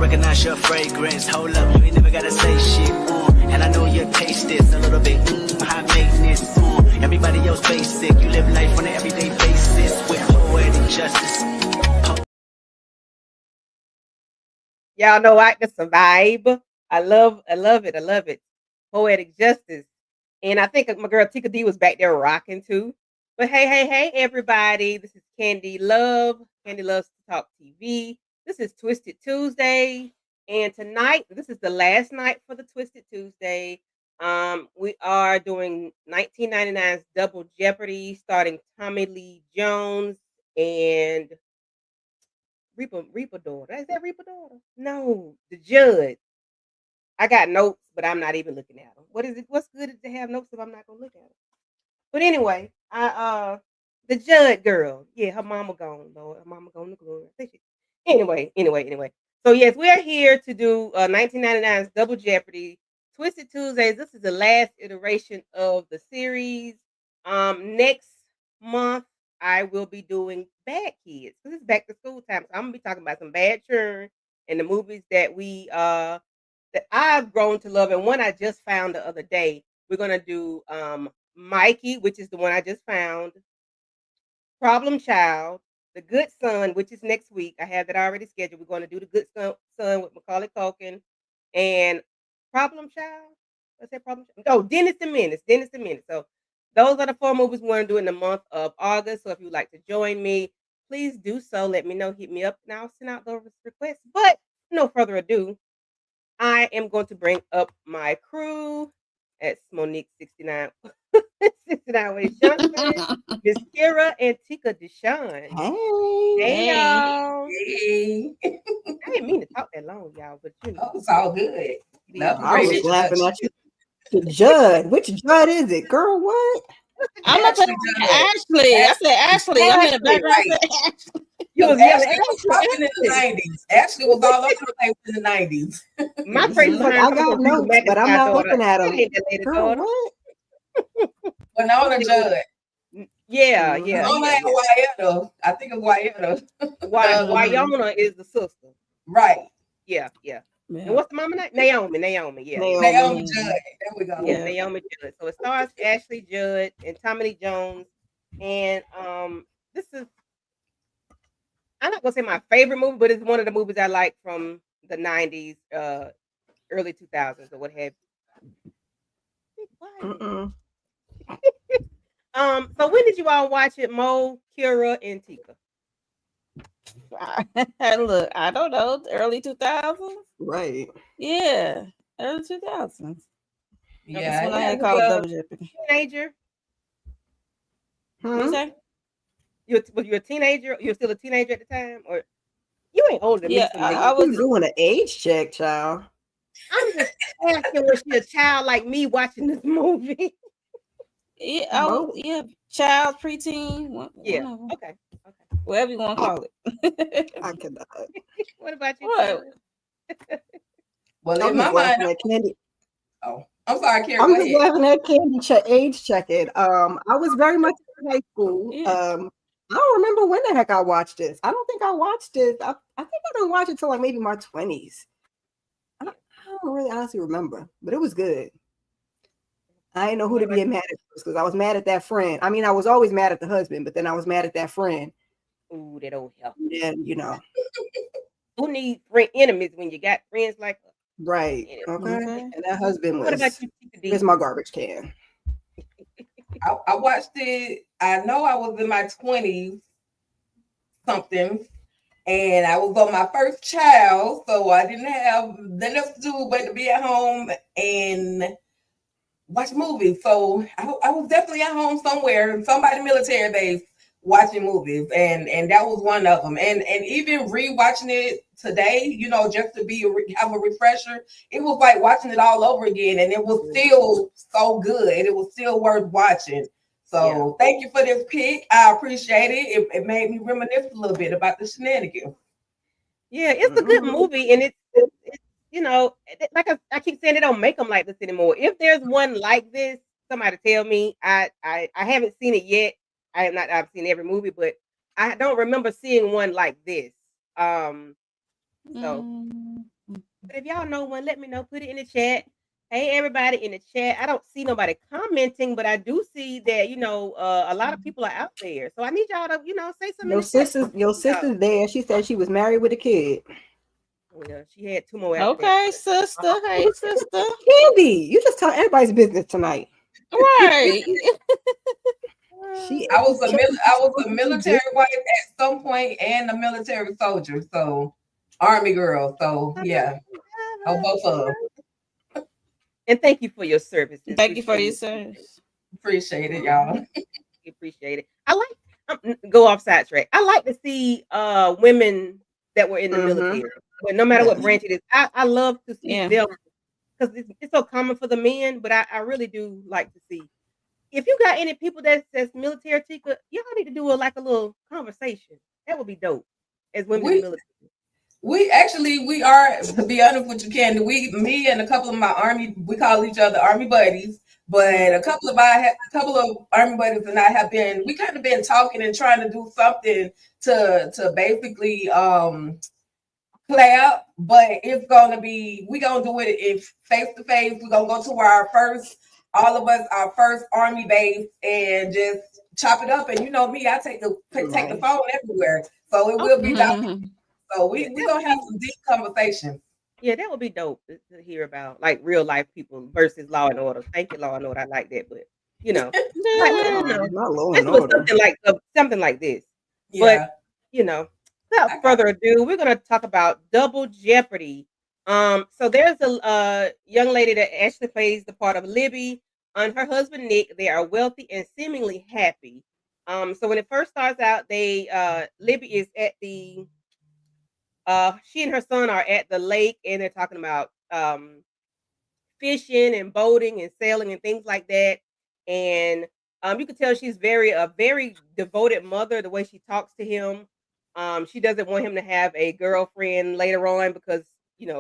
recognize your fragrance. Hold up, you ain't never gotta say shit. And I know your taste is a little bit high maintenance. Everybody else basic. You live life on an everyday basis with poetic justice. Y'all know I can survive. I love it. Poetic justice. And I think my girl Tika D was back there rocking too. But hey, everybody. This is Candy Love. Candy Loves to Talk TV. This is Twisted Tuesday. And tonight, this is the last night for the Twisted Tuesday. We are doing 1999's Double Jeopardy, starting Tommy Lee Jones and Reaper Daughter. Is that Reaper Daughter? No, the Judd. I got notes, but I'm not even looking at them. What is it? What's good to have notes if I'm not gonna look at them? But anyway, the Judd girl. Yeah, her mama gone, Lord. Her mama gone to glory. Anyway. So yes, we are here to do 1999's Double Jeopardy, Twisted Tuesdays. This is the last iteration of the series. Next month I will be doing Bad Kids because it's back to school time. So I'm gonna be talking about some bad churn and the movies that that I've grown to love, and one I just found the other day. We're gonna do Mikey, which is the one I just found, Problem Child, The Good Son, which is next week. I have that already scheduled. We're going to do The Good Son with Macaulay Culkin and Problem Child. What's that? Problem Child? Oh, Dennis the Menace. So those are the 4 movies we want to do in the month of August. So if you'd like to join me, please do so. Let me know. Hit me up, and I'll send out those requests. But no further ado, I am going to bring up my crew. At Monique 69 with Johnson, Miss Kira and Tika Deshawn. Hey y'all. Hey. I didn't mean to talk that long, y'all, but you know. It's all good. I was laughing at you. Judd. Which Judd is it? Girl, what? I'm not saying Ashley. I said Ashley. I'm in the background. Right. You was Ashley was popping in the 90s. Ashlly was all over the place in the 90s. My friends I got notes, but I'm not looking at them. Girl, what? Winona Judd. Yeah. Winona and Wyatta. I think it's Wyatta. Wyona is the sister. Right. Yeah. And what's the mama name? Naomi. Yeah. Naomi Judd. There we go. Yeah, Naomi Judd. So it stars Ashley Judd and Tommy Lee Jones. And this is, I'm not gonna say my favorite movie, but it's one of the movies I like from the 90s, early 2000s, or what have you. So when did you all watch it, Mo, Kira, and Tika? Look, I don't know, early 2000s. Right. Yeah, early 2000s. Yeah, that's when I had called Double Jeopardy. Teenager. What you say? You're a teenager. You're still a teenager at the time, or you ain't older than me. I was doing an age check, child. I'm just asking, was she a child like me watching this movie? Yeah, child, preteen. Yeah. Okay. Whatever you want to call it. I cannot. What about you? What? Well, in my mind, Candy. Oh, I'm sorry, Karen. I'm just laughing at Candy age checking. I was very much in high school. Yeah. I don't remember when the heck I watched this. I don't think I watched it. I think I didn't watch it till like maybe my 20s. I don't really honestly remember, but it was good. I didn't know who to be mad at because I was mad at that friend. I mean, I was always mad at the husband, but then I was mad at that friend. Ooh, that old hell. And who need enemies when you got friends like us? Right. Okay. And that husband was. What about you? Here's my garbage can. I watched it. I know I was in my 20s something, and I was on my first child, so I didn't have nothing else to do but to be at home and watch movies. So I was definitely at home somewhere, somebody military base, watching movies, and that was one of them. And even rewatching it today, just to have a refresher, it was like watching it all over again, and it was still so good. It was still worth watching. So Thank you for this pick. I appreciate it. It made me reminisce a little bit about the shenanigans. Yeah, it's a good movie, and it's like I keep saying, they don't make them like this anymore. If there's one like this, somebody tell me. I haven't seen it yet. I've seen every movie, but I don't remember seeing one like this. So But if y'all know one, let me know. Put it in the chat. Hey, everybody in the chat. I don't see nobody commenting, but I do see that, a lot of people are out there. So I need y'all to, say something in the chat. Your sister's there. She said she was married with a kid. Yeah, she had 2 more after Okay, that. sister. Hey, sister. Candy, you just tell everybody's business tonight. Right. She I was a military wife at some point and a military soldier, so Army girl. So yeah, on both of them. And thank you for your services. Thank you for your Appreciate service. Appreciate it, y'all. appreciate it. I like go off sidetrack. I like to see women that were in the military, but no matter what branch it is, I love to see them because it's so common for the men. But I really do like to see if you got any people that's military, Tika, y'all need to do a little conversation. That would be dope as women in the military. We are, to be honest with you, Candy, me and a couple of my Army, we call each other Army buddies, but a couple of Army buddies and I have we kind of been talking and trying to do something to basically play up, but we're gonna do it if face to face. We're gonna go to all of us, our first Army base and just chop it up. And you know me, I take the phone everywhere. So it will be so we're gonna have some deep conversations. Yeah, that would be dope to hear about, like real life people versus Law and Order. Thank you, Law and Order. I like that, but not Law and Order. Something like this. Yeah. But without further ado, we're gonna talk about Double Jeopardy. So there's a young lady that actually plays the part of Libby and her husband Nick. They are wealthy and seemingly happy. So when it first starts out, Libby is at the she and her son are at the lake and they're talking about fishing and boating and sailing and things like that. And you can tell she's a very devoted mother, the way she talks to him. She doesn't want him to have a girlfriend later on because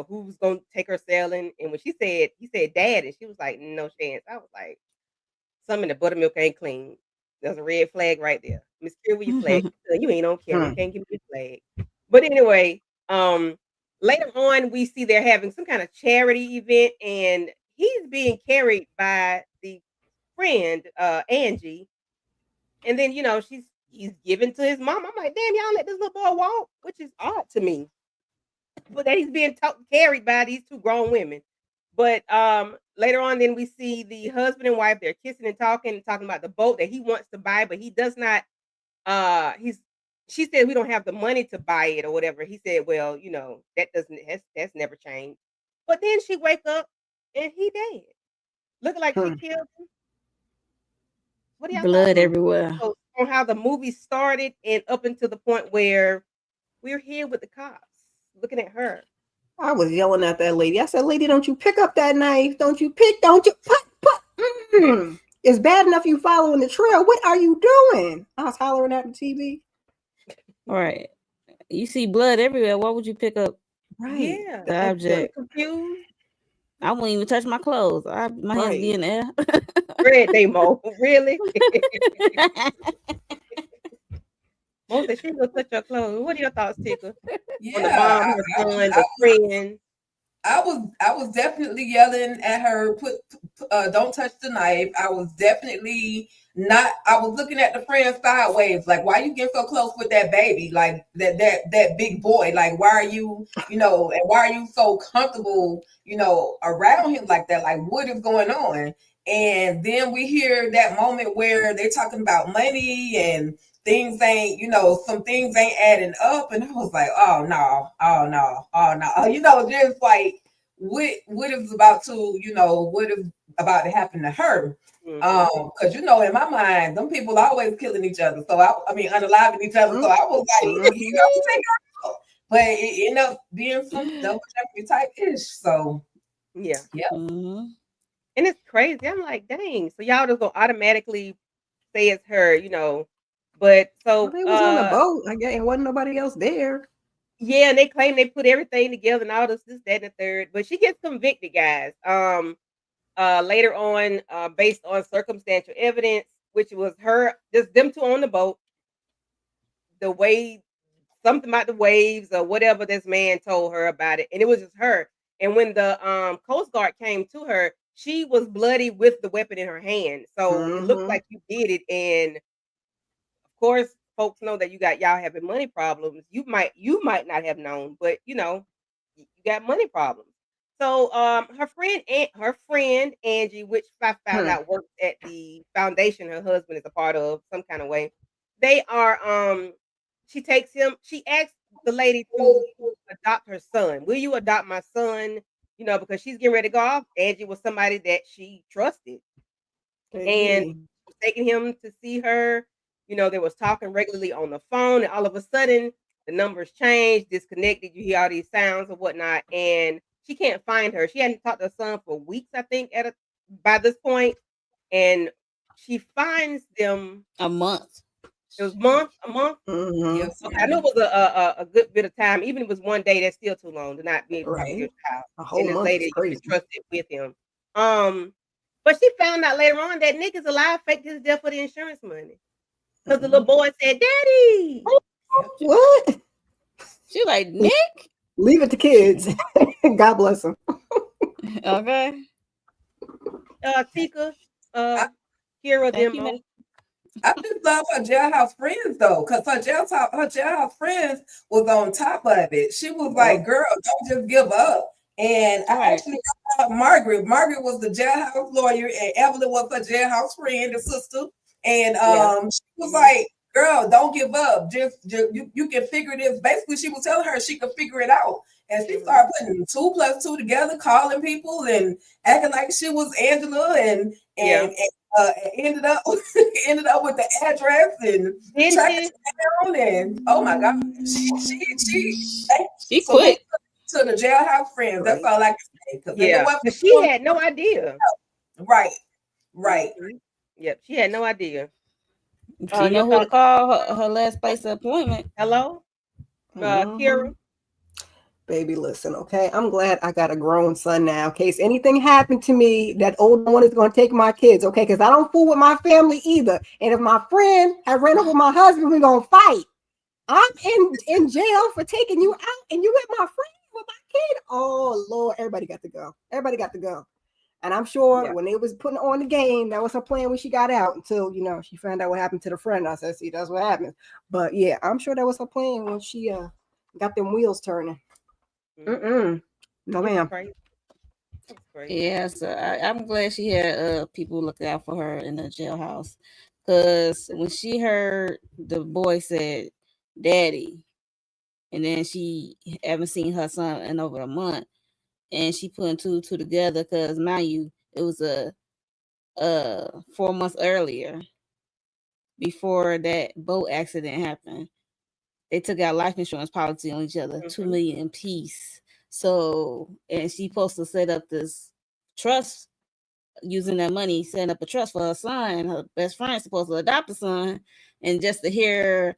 who's gonna take her sailing. And when he said dad, and she was like, no chance. I was like, some in the buttermilk ain't clean. There's a red flag right there. Miss Carrie, your flag. You ain't on camera. You can't give me the flag. But anyway, later on we see they're having some kind of charity event and he's being carried by the friend Angie. And then he's given to his mom. I'm like, damn, y'all let this little boy walk, which is odd to me. But that he's being carried by these 2 grown women. But later on, then we see the husband and wife. They're kissing and talking about the boat that he wants to buy, but he does not. She said we don't have the money to buy it or whatever. He said, well, that's never changed. But then she wake up and he dead, looking like she killed him. What do y'all Blood everywhere. So, on how the movie started and up until the point where we're here with the cops looking at her. I was yelling at that lady. I said, lady, don't you pick up that knife. Don't you put. It's bad enough you following the trail. What are you doing? I was hollering at the TV. All right. You see blood everywhere. Why would you pick up the object? Confused. I wouldn't even touch my clothes. My hands be in the air. Red Demo, really? Most of she gonna touch your clothes. What are your thoughts, Tika? Yeah, on the mom, her son, the friend. I was definitely yelling at her, don't touch the knife. I was definitely not. I was looking at the friend sideways, like, why you get so close with that baby, like that big boy, like, why are you, and why are you so comfortable, around him like that? Like, what is going on? And then we hear that moment where they're talking about money and things ain't, some things ain't adding up. And I was like, oh no. Just like what is about to, what is about to happen to her. Because in my mind, them people always killing each other. So I mean unaliving each other. So I was like, take her out. But it ended up being some double jeopardy type ish. So yeah. Mm-hmm. And it's crazy. I'm like, dang. So y'all just gonna automatically say it's her, But so they was on a boat, I guess, and wasn't nobody else there. Yeah, and they claim they put everything together and all this, that, and the third. But she gets convicted, guys. Later on, based on circumstantial evidence, which was just them 2 on the boat. The way something about the waves or whatever this man told her about it, and it was just her. And when the Coast Guard came to her, she was bloody with the weapon in her hand. So it looked like you did it, and of course, folks know that y'all having money problems. You might not have known, but you got money problems. So her friend Angie, which I found out works at the foundation her husband is a part of, some kind of way. They are she asked the lady to adopt her son. Will you adopt my son? Because she's getting ready to go off. Angie was somebody that she trusted. And was taking him to see her. They was talking regularly on the phone, and all of a sudden the numbers changed, disconnected. You hear all these sounds and whatnot, and she can't find her. She hadn't talked to her son for weeks, I think, by this point, and she finds them a month. It was a month. Yes, Okay, I know it was a good bit of time. Even if it was one day, that's still too long to not be able to get your child. A whole And this month lady is crazy. trusted with him. But she found out later on that Nick is alive, faked his death for the insurance money. Because the little boy said, "Daddy." What? She like, Nick? Leave it to kids. God bless them. Okay. Tika, Kira, Demo. I just love her jailhouse friends though, because her jailhouse friends was on top of it. She was like, "Girl, don't just give up." And I actually got Margaret. Margaret was the jailhouse lawyer, and Evelyn was her jailhouse friend and sister. And she was like, "Girl, don't give up. Just you can figure this." Basically, she was telling her she could figure it out. And she started putting 2 + 2 together, calling people and acting like she was Angela, and ended up with the address and tracking down. And oh my God, she quit to the jailhouse friends. That's all I can say. Because she had no idea. Right. Yep, she had no idea. She know who to call her last place of appointment. Hello, Kira. Baby, listen, okay? I'm glad I got a grown son now. In case anything happened to me, that older one is going to take my kids, okay? Because I don't fool with my family either. And if my friend had ran over my husband, we're going to fight. I'm in jail for taking you out, and you with my friend, with my kid. Oh, Lord, everybody got to go. Everybody got to go. And I'm sure when they was putting on the game, that was her plan when she got out until, she found out what happened to the friend. I said, see, that's what happened. But, yeah, I'm sure that was her plan when she got them wheels turning. No, ma'am. Yeah, so I'm glad she had people looking out for her in the jailhouse. Because when she heard the boy said, "Daddy," and then she haven't seen her son in over a month, and she putting 2 and 2 together, because mind you, it was 4 months earlier before that boat accident happened. They took out life insurance policy on each other, $2 million apiece. So, and she supposed to set up this trust using that money, setting up a trust for her son. Her best friend supposed to adopt the son, and just to hear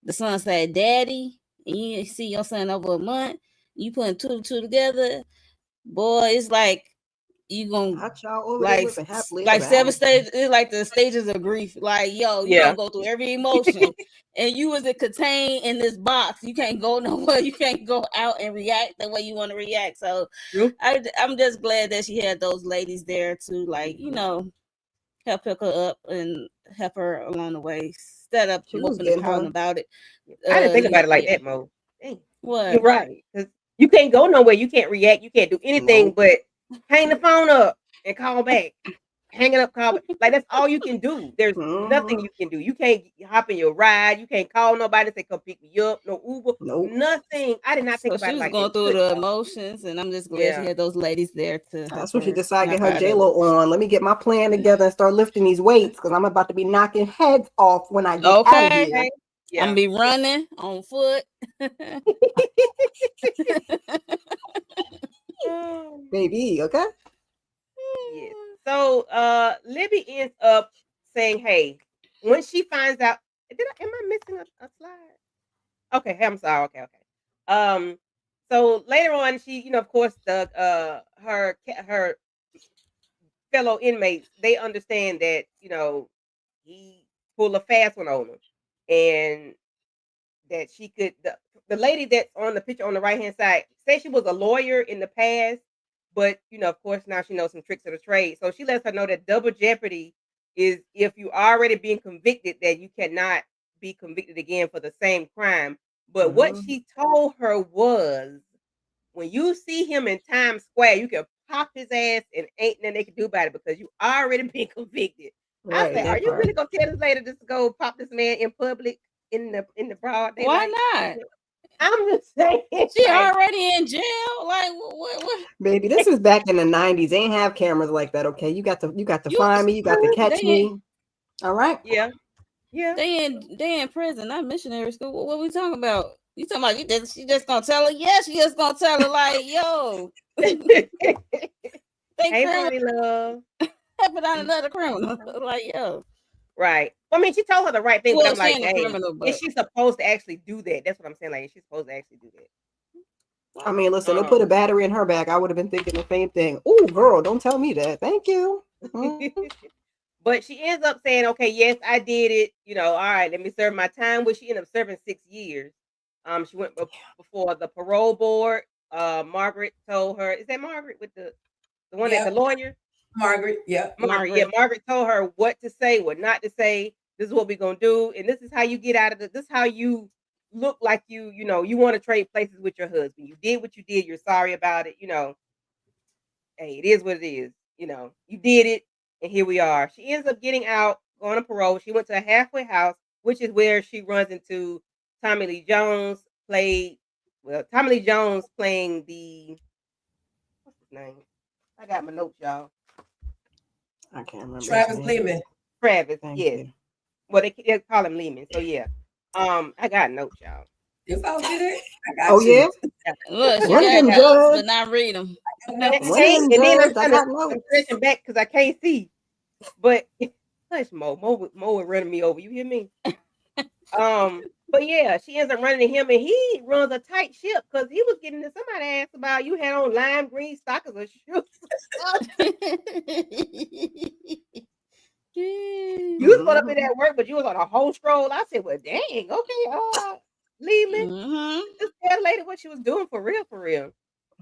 the son say, "Daddy," and you see your son over a month, you putting 2 and 2 together, boy, it's like you gonna like 7 stages. It's like the stages of grief. Like, yo, you gonna go through every emotion, and you was contained in this box. You can't go nowhere. You can't go out and react the way you want to react. So, I'm just glad that she had those ladies there to, like, help pick her up and help her along the way. Instead of moping and pouting about it. I didn't think about it like that, Mo. Dang. What? You're right. Because you can't go nowhere. You can't react. You can't do anything but hang the phone up and call back. Hang it up, call back. Like, that's all you can do. There's nothing you can do. You can't hop in your ride. You can't call nobody and say, "Come pick me up." No Uber. Nothing. I did not think about it like that. She was going through the emotions, and I'm just glad she had those ladies there to help. That's what she decided to get her J-Lo on. Let me get my plan together and start lifting these weights, because I'm about to be knocking heads off when I get out of here. I'm be running on foot. Baby, okay? Yes. So Libby ends up saying, "Hey," when she finds out, am I missing a slide? Okay, I'm sorry. Okay. So later on, she, of course, the her fellow inmates, they understand that, he pulled a fast one on them, and that she could the lady that's on the picture on the right hand side, say she was a lawyer in the past, but of course now she knows some tricks of the trade. So she lets her know that double jeopardy is if you already been convicted, that you cannot be convicted again for the same crime. But what she told her was, when you see him in Times Square, you can pop his ass and ain't nothing they can do about it because you already been convicted. I said, are you really gonna tell this lady just to go pop this man in public in the broad daylight? Why not? I'm just saying. She already in jail. Like what? Baby, this is back in the 90s. They ain't have cameras like that. Okay, you got to find me. You got to catch me. All right. Yeah. They in prison, not missionary school. What we talking about? You talking about she just gonna tell her? Yeah, she just gonna tell her like, yo. Hey, Bonnie love. Put on another criminal. Like, yo. Right. I mean, she told her the right thing, Well, but I'm like, hey, criminal, but... is she supposed to actually do that? That's what I'm saying. Like, is she supposed to actually do that? I mean, listen, they put a battery in her back. I would have been thinking the same thing. Oh, girl, don't tell me that. Thank you. But she ends up saying, okay, yes, I did it. All right, let me serve my time. Well, she ended up serving 6 years. She went before the parole board. Margaret told her, is that Margaret with the one that's the lawyer? Margaret, yeah. Margaret told her what to say, what not to say. This is what we're gonna do, and this is how you get out of this. This is how you look like you want to trade places with your husband. You did what you did. You're sorry about it. Hey, it is what it is. You did it, and here we are. She ends up getting out, going on parole. She went to a halfway house, which is where she runs into Tommy Lee Jones. Tommy Lee Jones playing what's his name? I got my notes, y'all. I can't remember. Travis Lehman. Travis, yes. Well, they call him Lehman. So yeah. I got notes, y'all. If I did it, I got you. Yeah. Look, she got notes, but not read them. And then I'm stretching back because I can't see. But hush, Mo was running me over. You hear me? But yeah, she ends up running to him, and he runs a tight ship because he was getting to somebody asked about you had on lime green stockings or shoes. You was supposed to be at work, but you was on a whole stroll. I said, well, dang, okay, Lehman. Just tell the lady what she was doing for real. How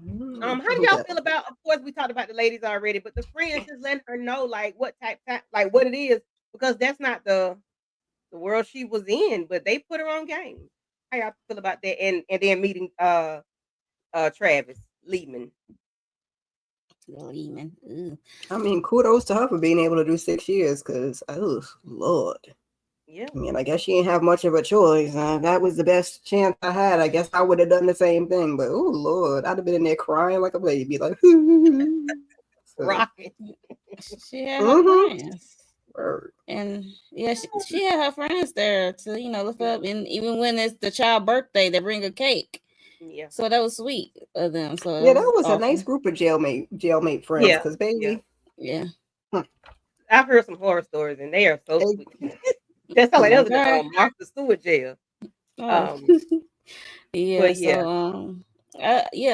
do y'all feel about? Of course, we talked about the ladies already, but the friends just letting her know like what like what it is, because that's not the world she was in, but they put her on game. How y'all feel about that? And then meeting Travis Lehman. I mean, kudos to her for being able to do 6 years, because oh Lord. Yeah. I mean, I guess she didn't have much of a choice. That was the best chance I had. I guess I would have done the same thing. But oh Lord, I'd have been in there crying like a baby, like rocking. She had her friends. And yeah, she had her friends there to lift up, and even when it's the child birthday, they bring a cake. Yeah, so that was sweet of them. So yeah, that was awesome. A nice group of jailmate friends. Yeah, because baby, I've heard some horror stories, and they are so sweet. That's how that was in Martha Stewart jail. Yeah,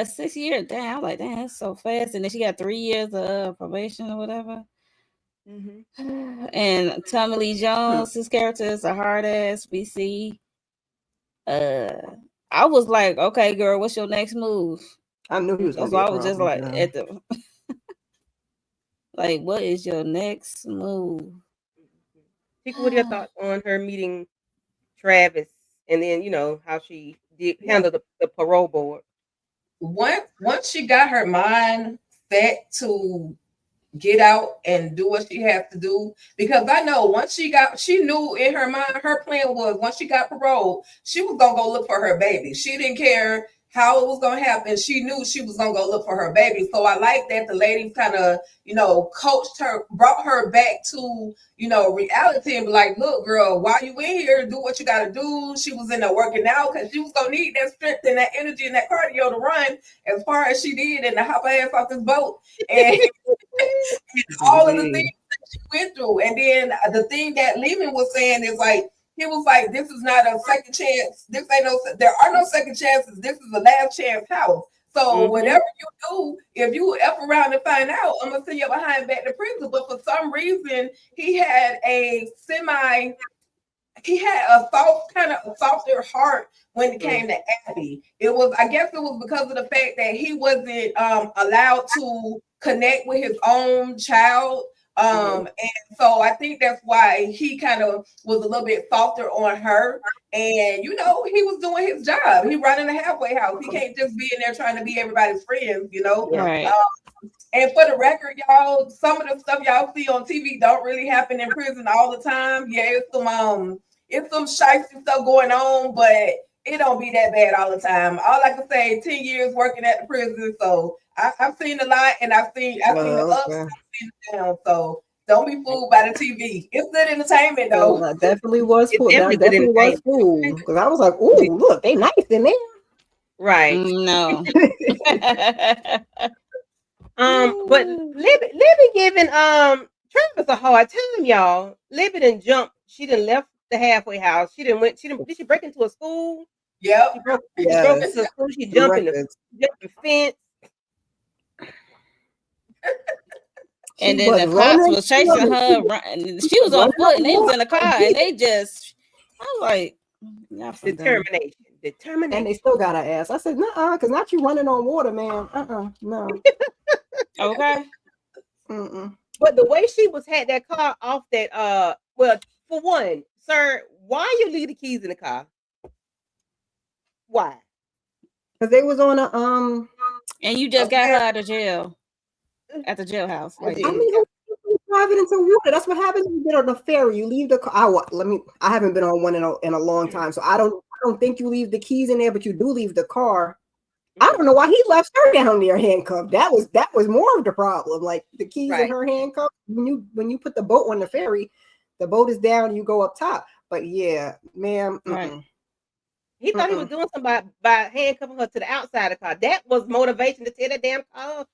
6 years. Damn, I'm like, damn, that's so fast. And then she got 3 years of probation or whatever. And Tommy Lee Jones, his character is a hard ass. We see. I was like, okay, girl, what's your next move? I knew he was gonna be I was just like at the like, what is your next move? Tika, what are your thoughts on her meeting Travis, and then how she did handle the parole board? Once she got her mind set to get out and do what she has to do, because I know she knew in her mind, her plan was once she got parole, she was gonna go look for her baby. She didn't care how it was gonna happen. She knew she was gonna go look for her baby. So I like that the lady kind of, coached her, brought her back to, reality, and be like, look, girl, while you in here, do what you gotta do. She was in there working out because she was gonna need that strength and that energy and that cardio to run as far as she did and to hop her ass off this boat. And all of the things that she went through. And then the thing that Lehman was saying is like, he was like, this is not a second chance. There are no second chances. This is a last chance house. So whatever you do, if you F around and find out, I'm gonna send you behind back to prison. But for some reason, he had a he had a softer heart when it came to Abby. I guess it was because of the fact that he wasn't allowed to connect with his own child. And so I think that's why he kind of was a little bit softer on her. And he was doing his job. He running a halfway house. He can't just be in there trying to be everybody's friend, Right. And for the record, y'all, some of the stuff y'all see on TV don't really happen in prison all the time. Yeah, it's some shifty stuff going on, but it don't be that bad all the time. All I can say, 10 years working at the prison, so I've seen a lot, and I've seen the ups, I've seen the downs. So don't be fooled by the TV. It's good entertainment, though. That definitely was It cool. That definitely definitely was cool. Because I was like, ooh, look, they nice in there. Right. No. But Libby giving Travis a hard time, y'all. Libby done jumped. She done left the halfway house. Did she break into a school? Yep. She broke into a school. She jumped in the fence. And then the cops was chasing her. She was on foot, and they was in the car, and they just, I was like, determination. And they still got her ass. I said, because not you running on water, man. No. Okay. But the way she had that car off that, well, for one, sir, why you leave the keys in the car? Why? Because they was on a and you just got her out of jail at the jailhouse. Like, I mean, driving into water. That's what happens when you get on the ferry. You leave the car. I haven't been on one in a long time, so I don't think you leave the keys in there, but you do leave the car. I don't know why he left her down there handcuffed. That was more of the problem. Like the keys in her handcuffed. When you put the boat on the ferry, the boat is down and you go up top. But yeah, ma'am. Right. He thought he was doing something by handcuffing her to the outside of the car. That was motivation to tear that damn car up.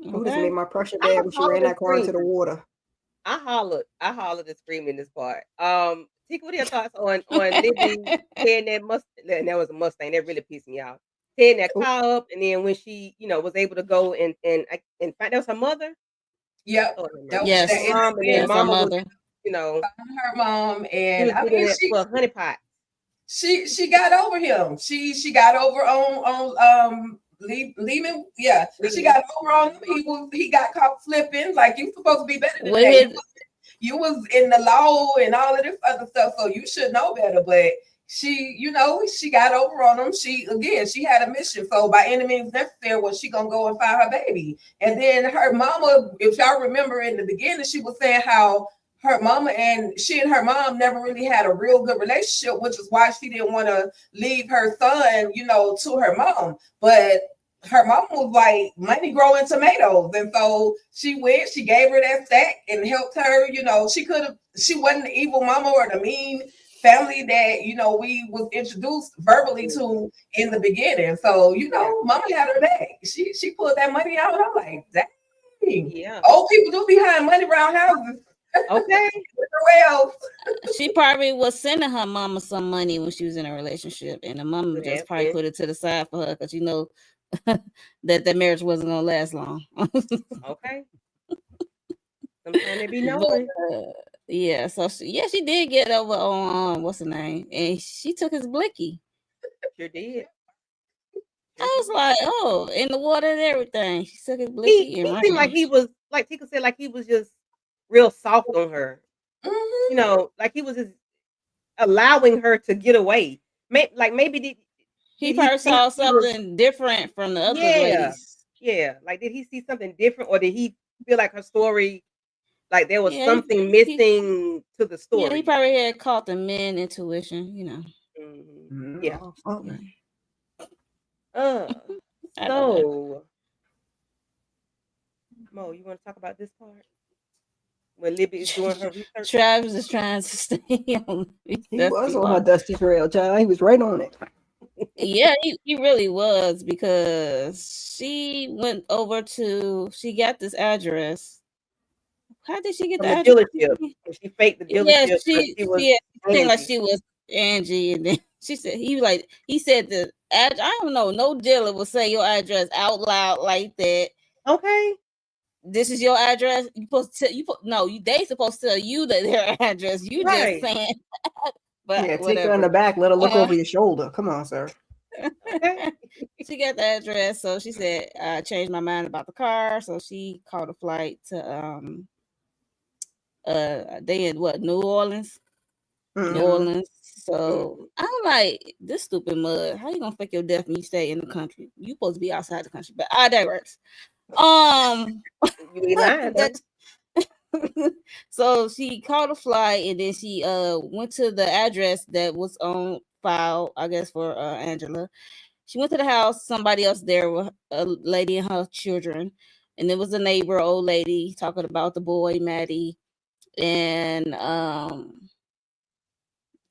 Who just made my pressure bad when she ran that car into the water? I hollered and screamed in this part. Tika, what are your thoughts on Libby tearing that Mustang? That was a Mustang. That really pissed me off. Tearing that car up, and then when she, was able to go and find, that was her mother. Yep. Yes. Mom, and then Mama was, her mom, and I mean, for honeypot. She got over him. She got over on Lehman. Yeah, she got over on him. He got caught flipping. Like, you supposed to be better than that. You was in the law and all of this other stuff, so you should know better. But she got over on him. She had a mission. So by any means necessary, was she gonna go and find her baby? And then her mama, if y'all remember in the beginning, she was saying how her mama and her mom never really had a real good relationship, which is why she didn't want to leave her son, to her mom. But her mom was like, money growing tomatoes. And so she gave her that stack and helped her. She wasn't the evil mama or the mean family that, we was introduced verbally to in the beginning. So, mama had her back. She pulled that money out. I'm like, dang. Yeah. Old people do behind money around houses. Okay. Well, she probably was sending her mama some money when she was in a relationship, and the mama just probably put it to the side for her because that marriage wasn't gonna last long. Okay. Sometimes they be knowing. Yeah. So she did get over on what's her name, and she took his blicky. Sure did. I was like, oh, in the water and everything. She took his blicky. He seemed like he was, like Tika said, like he was just real soft on her. Like he was just allowing her to get away. Maybe he probably saw something different from the other ladies. Yeah. Like, did he see something different, or did he feel like her story, like there was something missing to the story? Yeah, he probably had caught the men intuition, Mm-hmm. Yeah. So, Mo, you want to talk about this part? When Libby is doing her research? Travis is trying to stay on. He was on her dusty trail, child. He was right on it. Yeah, he really was, because she went over she got this address. How did she get the address? Dealership. She faked the dealership. Yeah, she seemed like she was Angie, and then she said he said the address. I don't know, no dealer will say your address out loud like that. Okay. this is your address. You supposed to they supposed to tell you that their address. You Right. just saying, but Yeah, whatever. take her in the back. Let her look over your shoulder. Come on, sir. Okay. She got the address, so she said, "I changed my mind about the car." So she called a flight to they in what, New Orleans. New Orleans. So I'm like, this stupid mud. How you gonna fake your death when you stay in the country? You supposed to be outside the country, but I digress. You be lying, that, so she called a flight and then she went to the address that was on file, I guess, for Angela. She went to the house. Somebody else there with a lady and her children, and there was a neighbor, old lady, talking about the boy Maddie, and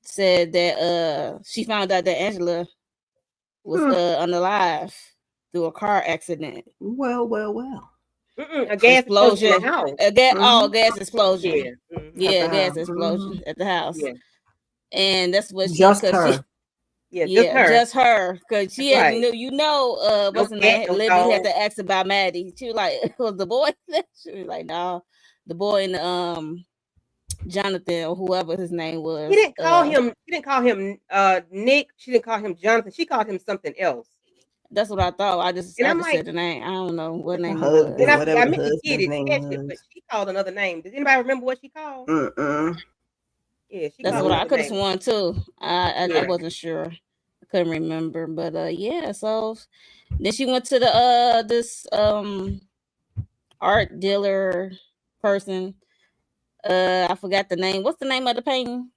said that she found out that Angela was unalive through a car accident. Well. A gas explosion in the house. Gas explosion. Yeah. Gas explosion at the house. Yeah. And that's what just her. Just her. Because she had what's the name? Libby had to ask about Maddie. She was like, was the boy? She was like, no, the boy and Jonathan or whoever his name was. She didn't call him Nick. She didn't call him Jonathan. She called him something else. That's what I thought. I just said the name. I don't know what name it was. And I meant to get it, but she called another name. Does anybody remember what she called? Yeah, that's what I could have sworn too. I wasn't sure. I couldn't remember, but yeah. So then she went to the this art dealer person. I forgot the name. What's the name of the painting?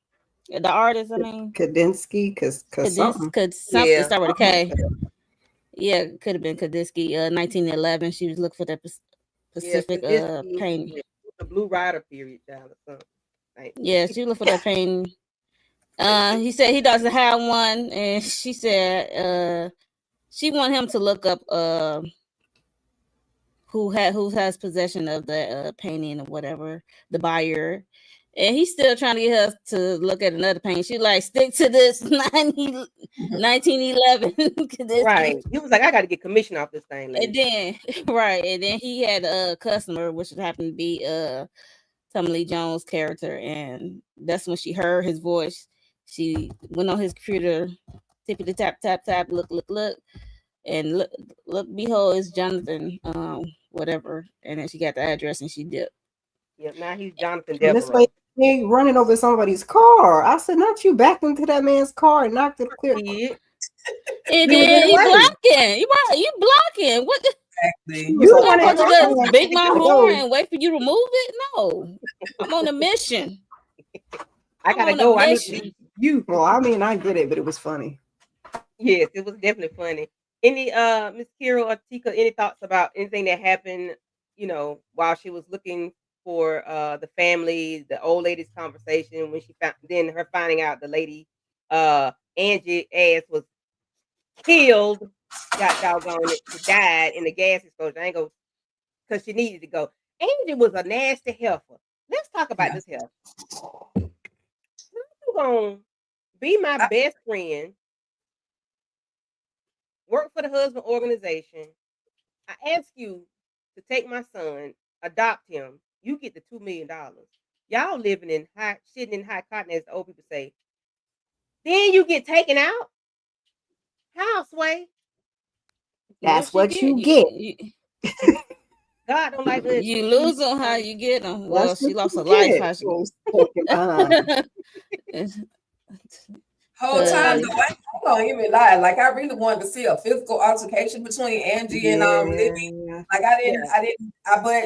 The artist, I mean, Kandinsky, something. Something start with a K. Yeah, could have been Kandinsky. 1911. She was looking for that Pacific painting. Yeah, the Blue Rider period, child, or something. Right. Yeah, she looked for that painting. He said he doesn't have one, and she said she wanted him to look up who has possession of the painting or whatever, the buyer. And he's still trying to get her to look at another painting. She like, stick to this 1911. Right. He was like, I got to get commission off this thing. Lady. And then he had a customer, which happened to be Tommy Lee Jones' character, and that's when she heard his voice. She went on his computer, tippity tap tap tap, look, and look, behold, it's Jonathan, whatever. And then she got the address and she dipped. Yep, now he's Jonathan Devereaux. This way, he running over somebody's car. I said, not you backed into that man's car and knocked it clear. And then you blocking. You blocking. What? Exactly. You want to just beat my horn and wait for you to move it? No, I'm on a mission. I gotta go. I need to see you. Well, I mean, I get it, but it was funny. Yes, it was definitely funny. Any Miss Kira or Tika, any thoughts about anything that happened, while she was looking for the family, the old lady's conversation when she found, then her finding out the lady Angie ass was killed, got doggone it, she died in the gas explosion. I ain't go because she needed to go. Angie was a nasty heifer. Let's talk about this heifer. You gonna be my best friend, work for the husband organization. I ask you to take my son, adopt him. You get the $2 million. Y'all living in sitting in high cotton, as the old people say. Then you get taken out. How, Sway? That's what you get. God don't like us. You lose on how you get them. Well, she lost her life. Whole time though, I ain't gonna even lie. Like I really wanted to see a physical altercation between Angie and Libby. Like I didn't. But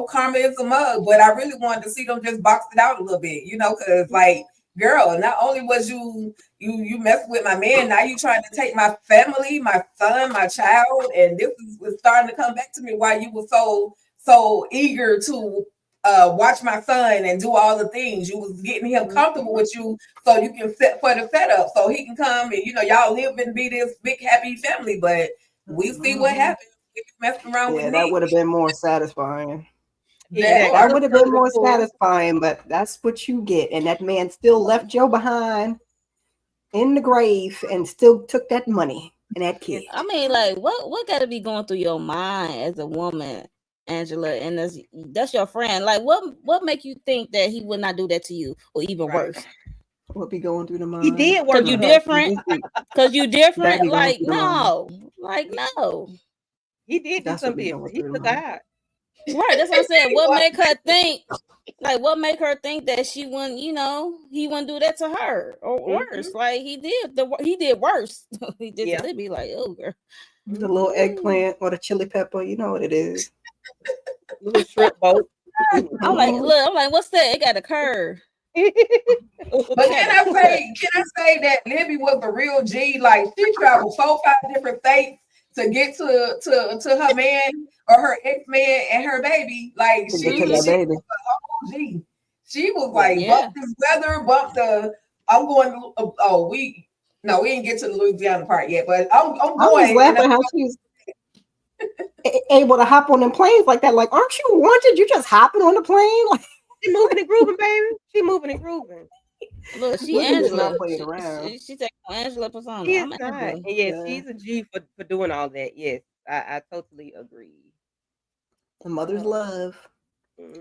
karma is a mug. But I really wanted to see them just box it out a little bit. Because like, girl, not only was you messing with my man, now you trying to take my family, my son, my child, and this was starting to come back to me. Why you were so eager to watch my son and do all the things. You was getting him comfortable with you so you can set for the setup so he can come and y'all live and be this big happy family. But we see what happens if you mess around with me. That would have been more satisfying. Yeah, that would have been more satisfying, but that's what you get. And that man still left Joe behind in the grave and still took that money and that kid. I mean, like, what got to be going through your mind as a woman Angela, and that's your friend. Like, what make you think that he would not do that to you, or even worse? What be going through the mind? He did work. Because you different. Because you different. Like no. He did do something different. He took out. Right. That's what I'm saying. What make her think? Like, what make her think that she wouldn't? He wouldn't do that to her or worse. Like he did. He did worse. He did to Libby. Like, oh girl. The little eggplant or the chili pepper, you know what it is. Little shrimp boat. I'm like, what's that? It got a curve. But can I say that Libby was a real G? Like she traveled 4-5 different states to get to her man or her ex-man and her baby. Like she was a whole G. She was like, bump this weather, bump the. I'm going. We didn't get to the Louisiana part yet, but I'm going. I was laughing how she's able to hop on them planes like that. Like, aren't you wanted? You just hopping on the plane? Like, she moving and grooving, baby. She moving and grooving. Look, she Angela. Playing around. She taking Angela persona. She is not. Yes, she's a G for doing all that. Yes, I totally agree. A mother's love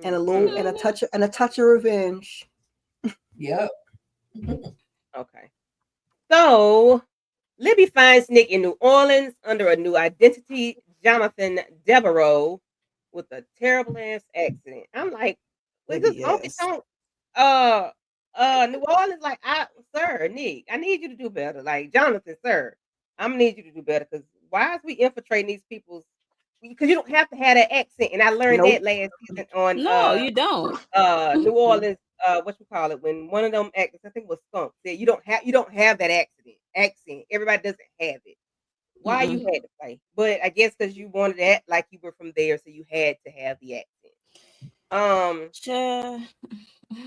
and a little and a touch of revenge. Yep. Okay. So Libby finds Nick in New Orleans under a new identity, Jonathan Devereaux, with a terrible ass accident. I'm like, was this honky tonk? New Orleans, like, sir, Nick, I need you to do better. Like, Jonathan, sir, I'm gonna need you to do better because why is we infiltrating these people's? Because you don't have to have that accent, and I learned that last season on. No, you don't. New Orleans, when one of them actors, I think it was Skunk, said you don't have that accent. Everybody doesn't have it. Why you had to play? But I guess because you wanted to act like you were from there, so you had to have the accent.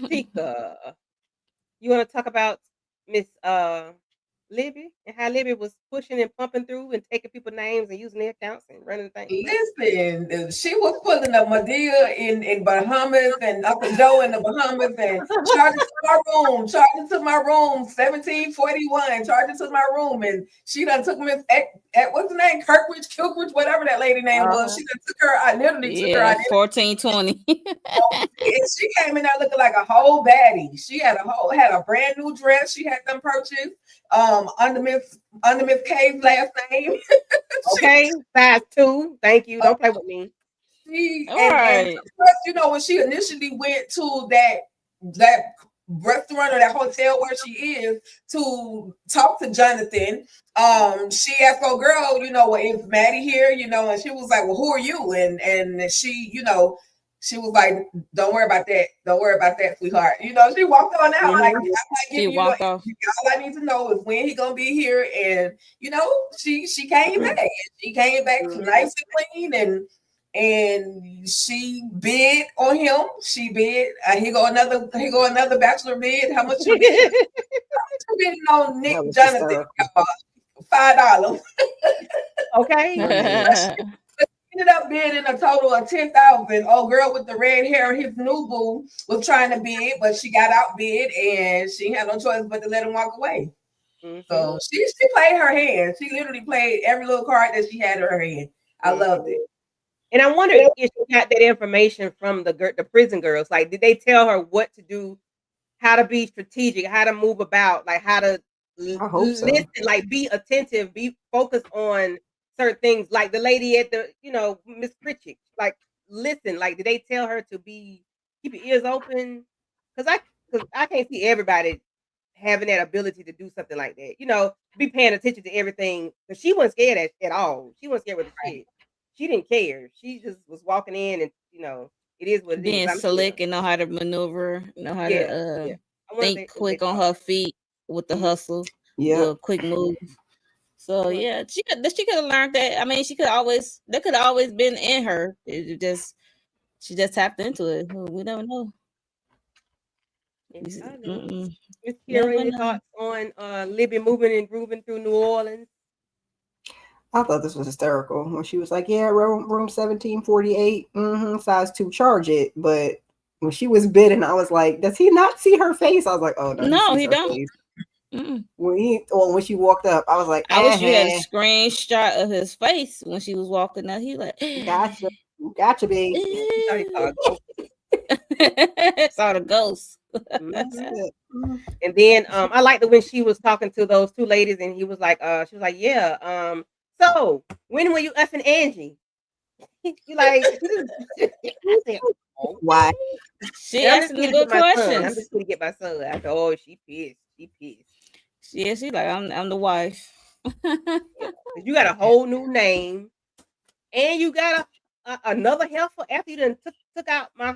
Tika, you want to talk about Miss Libby and how Libby was pushing and pumping through and taking people's names and using their accounts and running things? Listen, she was pulling up Medea in Bahamas and Uncle Joe in the Bahamas and charging to my room, 1741, charging to my room, and she done took Miss what's the name, Kilkridge, whatever that lady name was. She done took her. I literally took her. 1420. And she came in there looking like a whole baddie. She had a brand new dress. She had them purchased. Under Miss K's last name. Okay, size 2. Thank you. Don't play with me. And when she initially went to that restaurant or that hotel where she is to talk to Jonathan, she asked, "Oh, girl, is Maddie here?" And she was like, "Well, who are you?" And she, she was like, "Don't worry about that. Don't worry about that, sweetheart." She walked on out like, she walked off. All I need to know is when he gonna be here, and she came back. She came back nice and clean, and she bid on him. She bid. Here go another bachelor bid. How much you bid? How much you bidding on Nick Jonathan? $5. Okay. Ended up bidding a total of $10,000. Old girl with the red hair, his new boo, was trying to bid, but she got outbid and she had no choice but to let him walk away. So she played her hand. She literally played every little card that she had in her hand. I loved it. And I wonder if she got that information from the prison girls. Like, did they tell her what to do, how to be strategic, how to move about, like how to listen, like be attentive, be focused on certain things, like the lady at the, Miss Pritchett, like listen, like did they tell her to keep your ears open? Because I can't see everybody having that ability to do something like that, be paying attention to everything, because she wasn't scared at all. She wasn't scared with the shit. She didn't care. She just was walking in and it is what it being is. Being slick and know how to maneuver, know how to think quick on her feet with the hustle, the quick move. So yeah, she could have learned that. I mean, that could have always been in her. She just tapped into it. We never know. Miss Kira, any thoughts on Libby moving and grooving through New Orleans? I thought this was hysterical when she was like, "Yeah, room 1748, size 2, charge it." But when she was bidding, I was like, "Does he not see her face?" I was like, "Oh no, he don't." When she walked up, I was like, I wish you had a screenshot of his face when she was walking up. He like, gotcha. Gotcha, babe. Sorry, Cargo. Saw the ghost. Mhm. And then I liked it when she was talking to those two ladies, and he was like, she was like, yeah, so when were you effing Angie? You like, I said, Why? okay. She And I'm just asking the here to good get my son. I'm questions. just here to get my son. I said, oh, she pissed. She pissed. Yeah, she like, I'm the wife. Yeah. 'Cause you got a whole new name, and you got another helper after you done took out my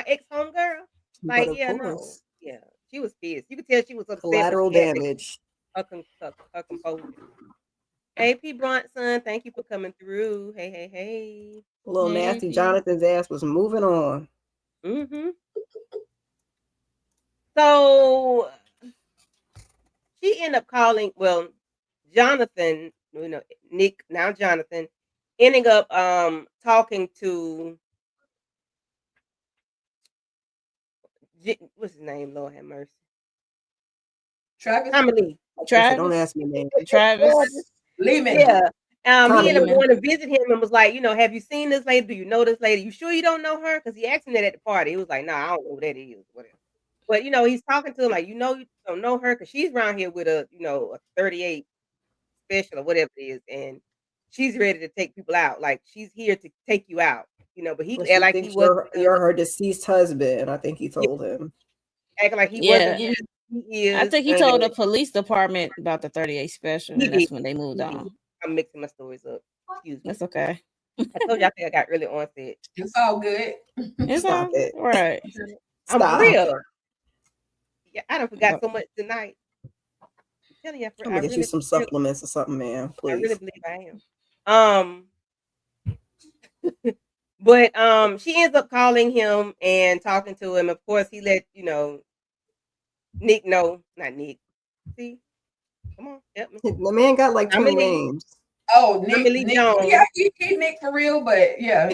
ex home girl. But Like, of yeah, no, course, yeah, she was pissed. You could tell she was upset, but collateral she had damage. her composure. AP Bronson, thank you for coming through. Hey, hey, hey. Little Hey, nasty AP. Jonathan's ass was moving on. Mm-hmm. So she ended up calling, well, Jonathan, Nick, now Jonathan, ending up talking to what's his name? Lord have mercy. Travis Tommy Lee. Don't Travis. ask me, man. Travis. Lehman. Yeah. He ended up Lehman. going to visit him and was like, have you seen this lady? Do you know this lady? You sure you don't know her? Because he asked him that at the party. He was like, nah, I don't know who that is. Whatever. But he's talking to him like, you don't know her because she's around here with a 38 special or whatever it is, and she's ready to take people out. Like she's here to take you out. But he Well, act she like he thinks wasn't. you're her deceased husband. I think he told him. Acting like he Yeah. wasn't. He I is. think he told the police department about the 38 special, He and that's did. when they moved He did. on. I'm mixing my stories up. Excuse me. That's okay. I told you I think I got really onset. It's all good. It's Stop all it. right. I'm Stop. real. Yeah, I done forgot so much tonight. I'm telling you, I'm gonna get you some supplements or something, man. Please. I really believe I am. But she ends up calling him and talking to him. Of course, he let Nick know, not Nick. See, come on, help me. The man got like 20 names. Oh, Tommy Lee Nick. Jones. Yeah, he Nick for real, but yeah.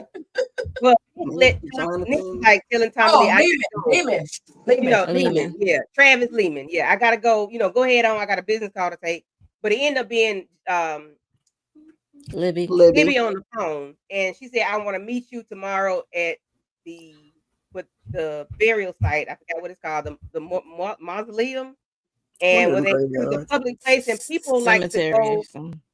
Well, Nick like telling Tommy Lee, Lehman. Yeah, Travis Lehman. Yeah, I gotta go. Go ahead on. I got a business call to take. But it ended up being Libby on the phone, and she said, "I want to meet you tomorrow at the burial site. I forgot what it's called, the mausoleum, and where the public place, and people like to go.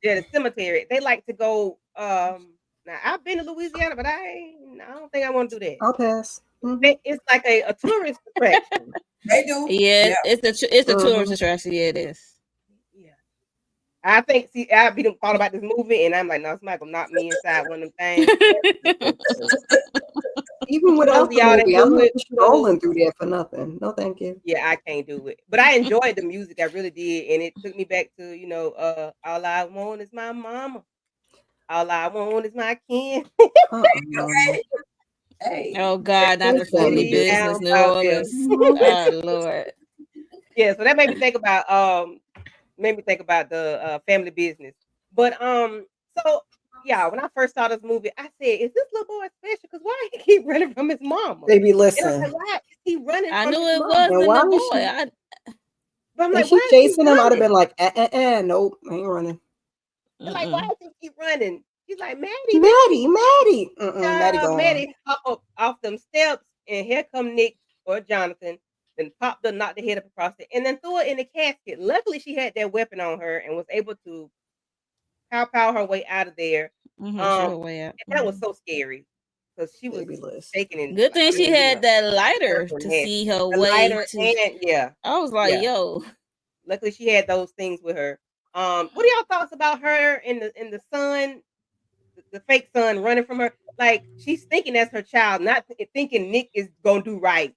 Yeah, the cemetery. They like to go. Now I've been to Louisiana, but I don't think I want to do that. I'll pass. It's like a tourist attraction. They do. Yeah, it's a tourist attraction. Yeah, it is. Yeah. I think, I've been thought about this movie, and I'm like, no, somebody gonna knock me inside one of them things. Even without the movie, I'm not rolling through there for nothing. No, thank you. Yeah, I can't do it. But I enjoyed the music. I really did, and it took me back to all I want is my mama. All I want is my kin. Hey. Oh God, not the family business, New Orleans. Oh Lord. Yeah, so that made me think about the family business. But so yeah, when I first saw this movie, I said, "Is this little boy special? Because why he keep running from his mama?" Baby, listen. Like, why is he running? I from knew his it mama? wasn't the boy. But I'm like, like, she chasing him. I'd have been like, nope, I ain't running. Like, why does he keep running? She's like, Maddie. Maddie off them steps, and here come Nick or Jonathan, then knocked the head up across it, and then threw it in the casket. Luckily, she had that weapon on her and was able to pow her way out of there. Way out. And that was so scary because she was shaking. And good thing she had that lighter to see her way. I was like, yo. Luckily, she had those things with her. What are y'all thoughts about her in the son, the fake son running from her? Like, she's thinking that's her child, not thinking Nick is gonna do right.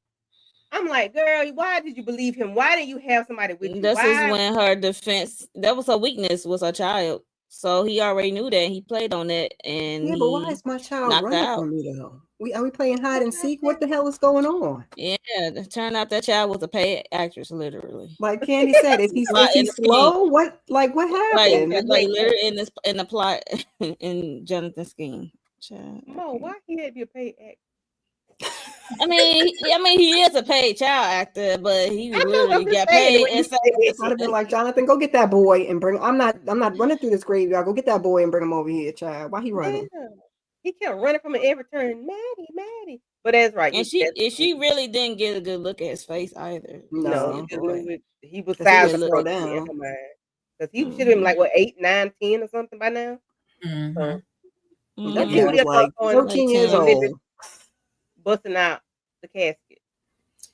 I'm like, girl, why did you believe him? Why didn't you have somebody with you? This is when her defense, that was her weakness, was her child. So he already knew that. He played on it, and yeah, but why is my child running from me though? Are we playing hide and seek? What the hell is going on? Yeah, it turned out that child was a paid actress, literally. Like Candy said, is he slow? What happened? Like literally in the plot in Jonathan's scheme. No, why he had to be a paid actor? I mean, he is a paid child actor, but he literally got paid. I'd have been like, Jonathan, go get that boy and bring. I'm not running through this graveyard. Go get that boy and bring him over here, child. Why he running? Yeah. He kept running from every turn, Maddie. But that's right. And she really didn't get a good look at his face either. No, No. she just knew he was 'Cause he was size slow approaching in down. her mind. Because he should have been like what 8, 9, 10 or something by now. So That let's see kid what was your like thoughts on 13 years Libby old. busting out the casket.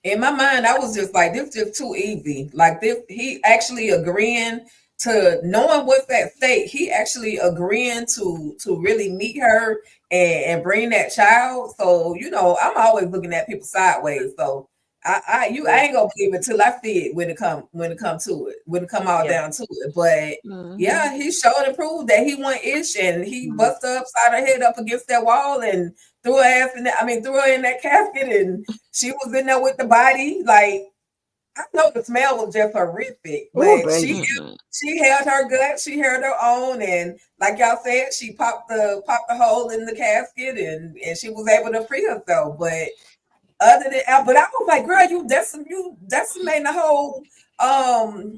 In my mind, I was just like, this just too easy. Like this, he actually agreeing to knowing what's at stake. He actually agreeing to really meet her and bring that child. So you know, I'm always looking at people sideways. So I ain't gonna believe it till I see it when it come to it, when it come all down to it. But yeah, he showed and proved that he won ish, and he busted her upside her head up against that wall and threw her ass in that. I mean, threw her in that casket, and she was in there with the body. Like I know the smell was just horrific, but she held her gut, she held her own, and like y'all said, she popped the hole in the casket, and she was able to free herself. But other than, but I was like, girl, you decimating the whole I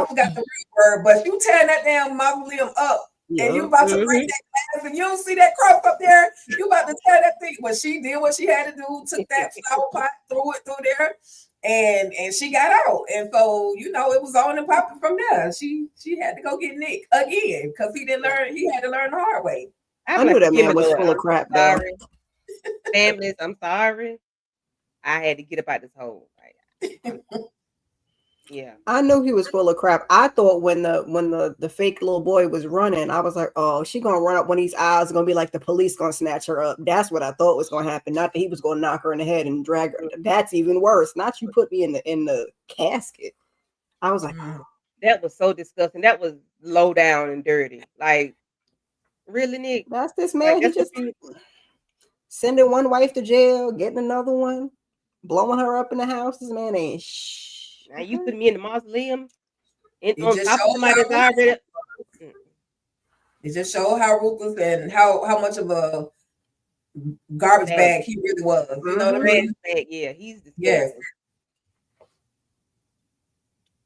forgot the real word, but you tearing that damn mausoleum up. And you about to break that glass, and you don't see that cross up there. You about to tear that thing. But she did what she had to do. Took that flower pot, threw it through there, and she got out. And so you know it was on and popping from there. She had to go get Nick again because he didn't learn. He had to learn the hard way. I knew that man was full of crap. Sorry, families. I'm sorry. I had to get up out this hole. Right? Yeah, I knew he was full of crap. I thought when the fake little boy was running, I was like, oh, she gonna run up one of these aisles, gonna be like the police gonna snatch her up. That's what I thought was gonna happen. Not that he was gonna knock her in the head and drag her. That's even worse. Not you put me in the casket. I was like, oh. That was so disgusting. That was low down and dirty. Like, really, Nick? That's this man. Like, he just sending one wife to jail, getting another one, blowing her up in the house. This man ain't shh. Now you put me in the mausoleum on just top of somebody's already. It just showed how ruthless and how much of a garbage bag he really was. You know what I mean? Bag, yeah, he's disgusting.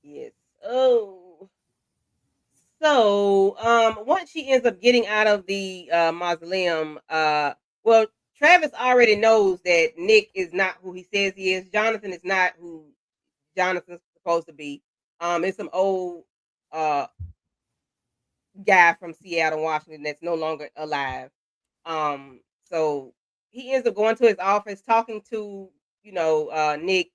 Yes. Oh. So, once she ends up getting out of the mausoleum, well, Travis already knows that Nick is not who he says he is. Jonathan is not who Jonathan's supposed to be. It's some old guy from Seattle, Washington that's no longer alive. So he ends up going to his office, talking to Nick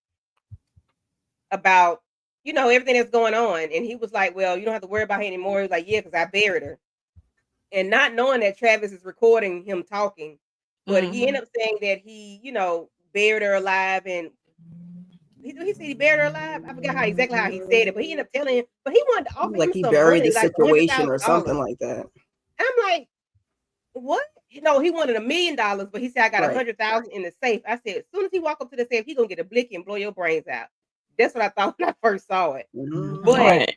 about everything that's going on, and he was like, "Well, you don't have to worry about her anymore." He was like, "Yeah, because I buried her," and not knowing that Travis is recording him talking, but he ended up saying that he, buried her alive, and he said he buried her alive. I forgot exactly how he said it, but he ended up telling him. But he wanted to offer him he some buried money, the like situation or $100,000 something like that. I'm like, what? No, he wanted $1 million, but he said I got 100,000 in the safe. I said, as soon as he walk up to the safe, he gonna get a blicky and blow your brains out. That's what I thought when I first saw it. But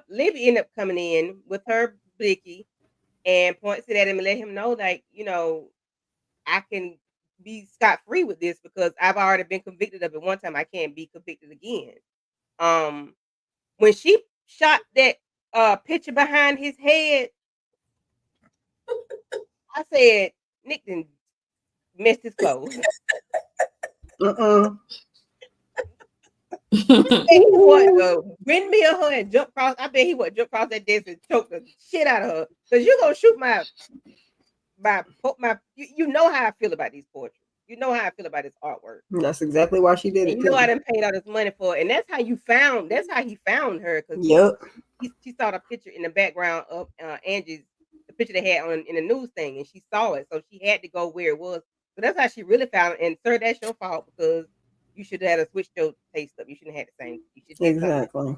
Libby ended up coming in with her blicky and points it at him and let him know, like, I can be scot-free with this because I've already been convicted of it one time. I can't be convicted again. When she shot that picture behind his head, I said, Nick didn't mess his clothes. He would windmill her and jump across. I bet he would jump across that desk and choke the shit out of her. Because you're gonna shoot my. You know how I feel about these portraits. You know how I feel about this artwork. That's exactly why she did it. You know I didn't pay all this money for it, and that's how he found her. Because she saw the picture in the background of Angie's, the picture they had on in the news thing, and she saw it, so she had to go where it was. So that's how she really found it. And sir, that's your fault because you should have had to switch your taste up. You shouldn't have had the same. Exactly.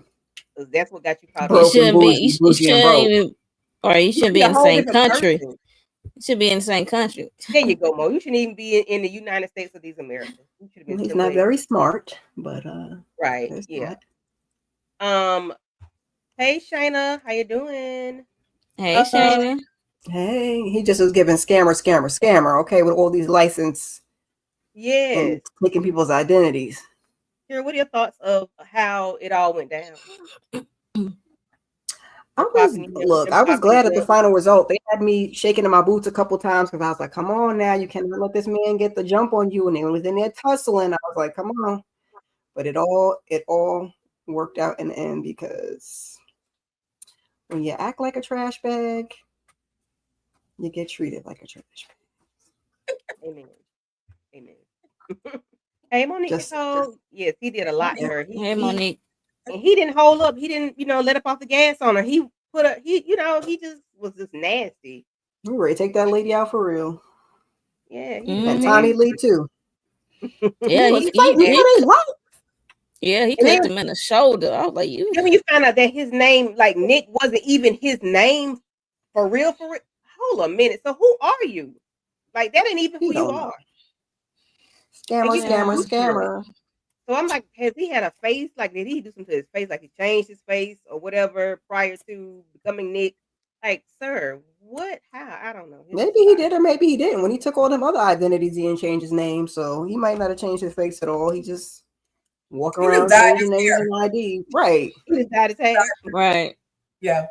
Because that's what got you caught up. You shouldn't be in the same country. You should be in the same country. There you go, Mo. You shouldn't even be in the United States of these Americans. You should have been. He's not very smart, but right, yeah. Hey Shayna, how you doing? Hey Shayna. Hey, he just was giving scammer. Okay, with all these license. Yeah. Taking people's identities. Here, what are your thoughts of how it all went down? I was glad at the final result. They had me shaking in my boots a couple times because I was like, come on now, you cannot let this man get the jump on you. And they was in there tussling. I was like, come on. But it all worked out in the end, because when you act like a trash bag, you get treated like a trash bag. Amen. Amen. Hey, Monique. So yes, he did a lot to her. Hey, Monique. And he didn't hold up. He didn't, let up off the gas on her. He just was just nasty. You ready to take that lady out for real? Yeah. And Tommy Lee too. Yeah, he clipped him in the shoulder. I was like, you. Then when you find out that his name, like Nick, wasn't even his name for real. Hold a minute. So who are you? Like, that ain't even who you are. Scammer. So I'm like, has he had a face? Like, did he do something to his face? Like, he changed his face or whatever prior to becoming Nick? Like, sir, what? How? I don't know. Maybe he did or maybe he didn't. When he took all them other identities, he didn't change his name. So he might not have changed his face at all. He just walk around changing names and ID. Right. He just dyed his hair. Right. Yeah.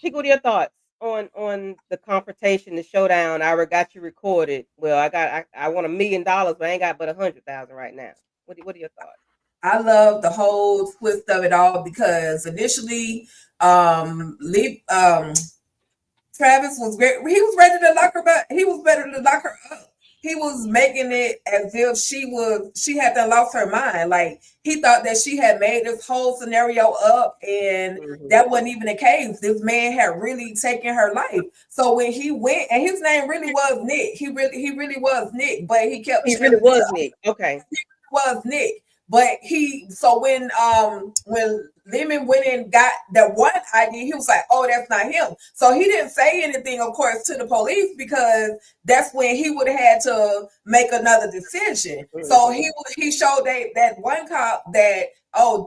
Pick, what are your thoughts on the confrontation, the showdown? I got you recorded. Well, I want $1 million, but I ain't got but 100,000 right now. What are your thoughts? I love the whole twist of it all, because initially, Travis was great. He was ready to lock her back. He was ready to lock her up. He was making it as if she had to lost her mind. Like, he thought that she had made this whole scenario up, and that wasn't even the case. This man had really taken her life. So when he went, and his name really was Nick. He really was Nick, but he kept. He really was Nick. Okay. He was Nick. But when Lehman went and got that one ID, he was like, oh, that's not him. So he didn't say anything, of course, to the police, because that's when he would have had to make another decision. So he showed that one cop that,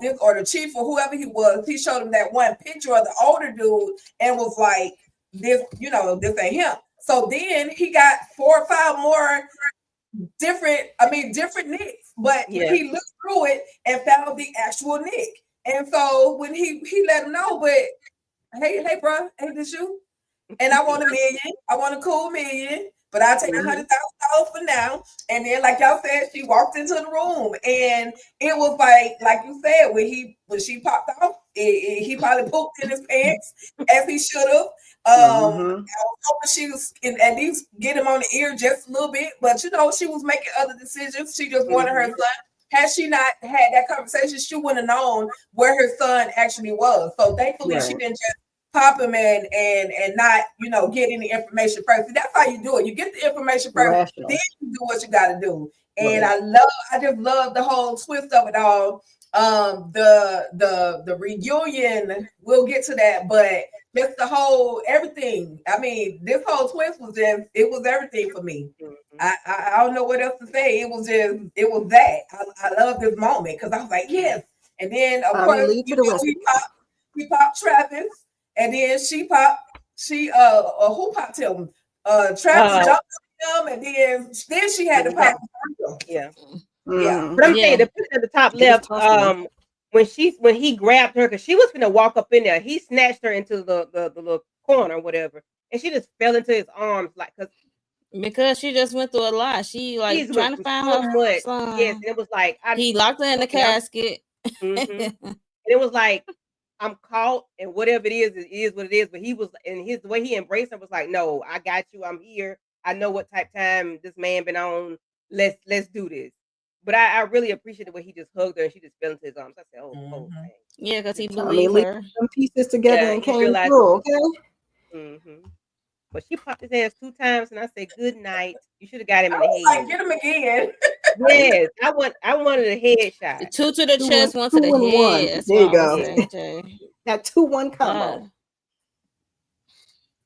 this, or the chief or whoever he was, he showed him that one picture of the older dude and was like, this ain't him. So then he got 4 or 5 more different Nicks, but he looked through it and found the actual Nick. And so when he let him know, but hey, bro, ain't this you? And I want $1 million. I want a cool $1 million, but I'll take $100,000 for now. And then, like y'all said, she walked into the room, and it was like you said, when she popped off, he probably pooped in his pants as he should have. I was hoping she was at least get him on the ear just a little bit, but she was making other decisions. She just wanted her son. Had she not had that conversation, she wouldn't have known where her son actually was. So thankfully, she didn't just pop him in and not, get any information first. That's how you do it. You get the information first, then you do what you got to do. And I just love the whole twist of it all. The reunion, we'll get to that, but just the whole everything. I mean, this whole twist was everything for me. I don't know what else to say. It was that. I love this moment, because I was like, yes. And then of course he popped Travis, and then who popped him? Travis jumped on him, and then she had to pop him. Yeah. But I'm saying the picture at the top left, when he grabbed her, because she was gonna walk up in there, he snatched her into the little corner or whatever, and she just fell into his arms, like, because she just went through a lot. She trying to find her son. Yes, and it was like he locked her in the casket. And it was like, I'm caught, and whatever it is what it is. But he was, and the way he embraced her was like, no, I got you. I'm here. I know what type time this man been on. Let's do this. But I really appreciate the way he just hugged her and she just fell into his arms. I said, oh, man. Yeah, because he believed her. Some pieces together and came through, okay? But she popped his ass 2 times, and I said, good night. You should have got him in the head. Like, get him again. Yes, I wanted a headshot. 2 to the chest, 1 to the head. There you go. That 2-1 combo.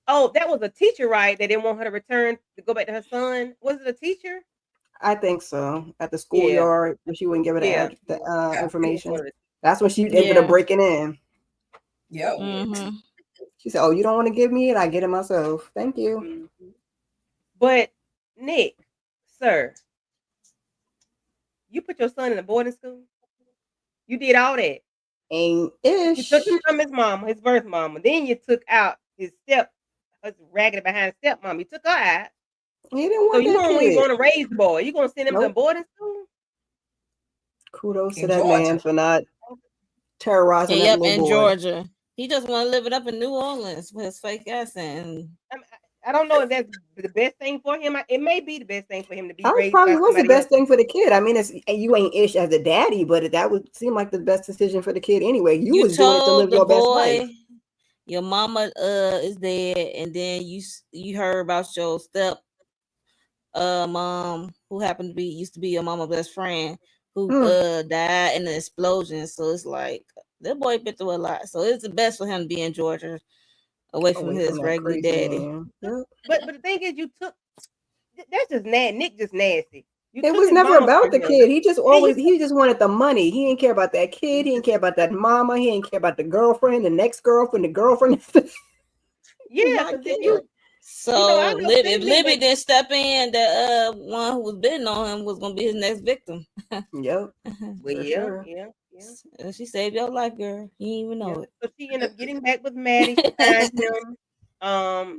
Oh, that was a teacher, right? They didn't want her to return to go back to her son. Was it a teacher? I think so. At the schoolyard, when she wouldn't give her the information. That's when she ended up breaking in. Yep. She said, oh, you don't want to give me it? I get it myself. Thank you. But, Nick, sir, you put your son in a boarding school? You did all that? ain't You ish. took him from his mama, his birth mama. Then you took out his raggedy behind stepmom. You took her out. He didn't So want you that don't even kid. want to raise the boy. You gonna send him to Nope. boarding school? Kudos to In that Georgia. man for not terrorizing that Yep, little in boy. Georgia. He just want to live it up in New Orleans with his fake accent. And I don't know if that's the best thing for him. It may be the best thing for him to be That raised probably by was the somebody best else. thing for the kid. I mean, you ain't ish as a daddy, but that would seem like the best decision for the kid anyway. You was doing it to live told the your best life. boy your mama is dead, and then you heard about your step mom who happened to be used to be your mama's best friend who died in an explosion. So it's like that boy been through a lot. So it's the best for him to be in Georgia, away from his that regular crazy daddy. man. Yep. But the thing is, that's just Nick just nasty. It was never about the kid. He just wanted the money. He didn't care about that kid. He didn't care about that mama. He didn't care about the girlfriend, the next girlfriend, the girlfriend. Yeah, so if Libby didn't step in, the one who was bidding on him was gonna be his next victim. Yep. Well, sure. She saved your life, girl. You didn't even know it. So she ended up getting back with Maddie. She finds him.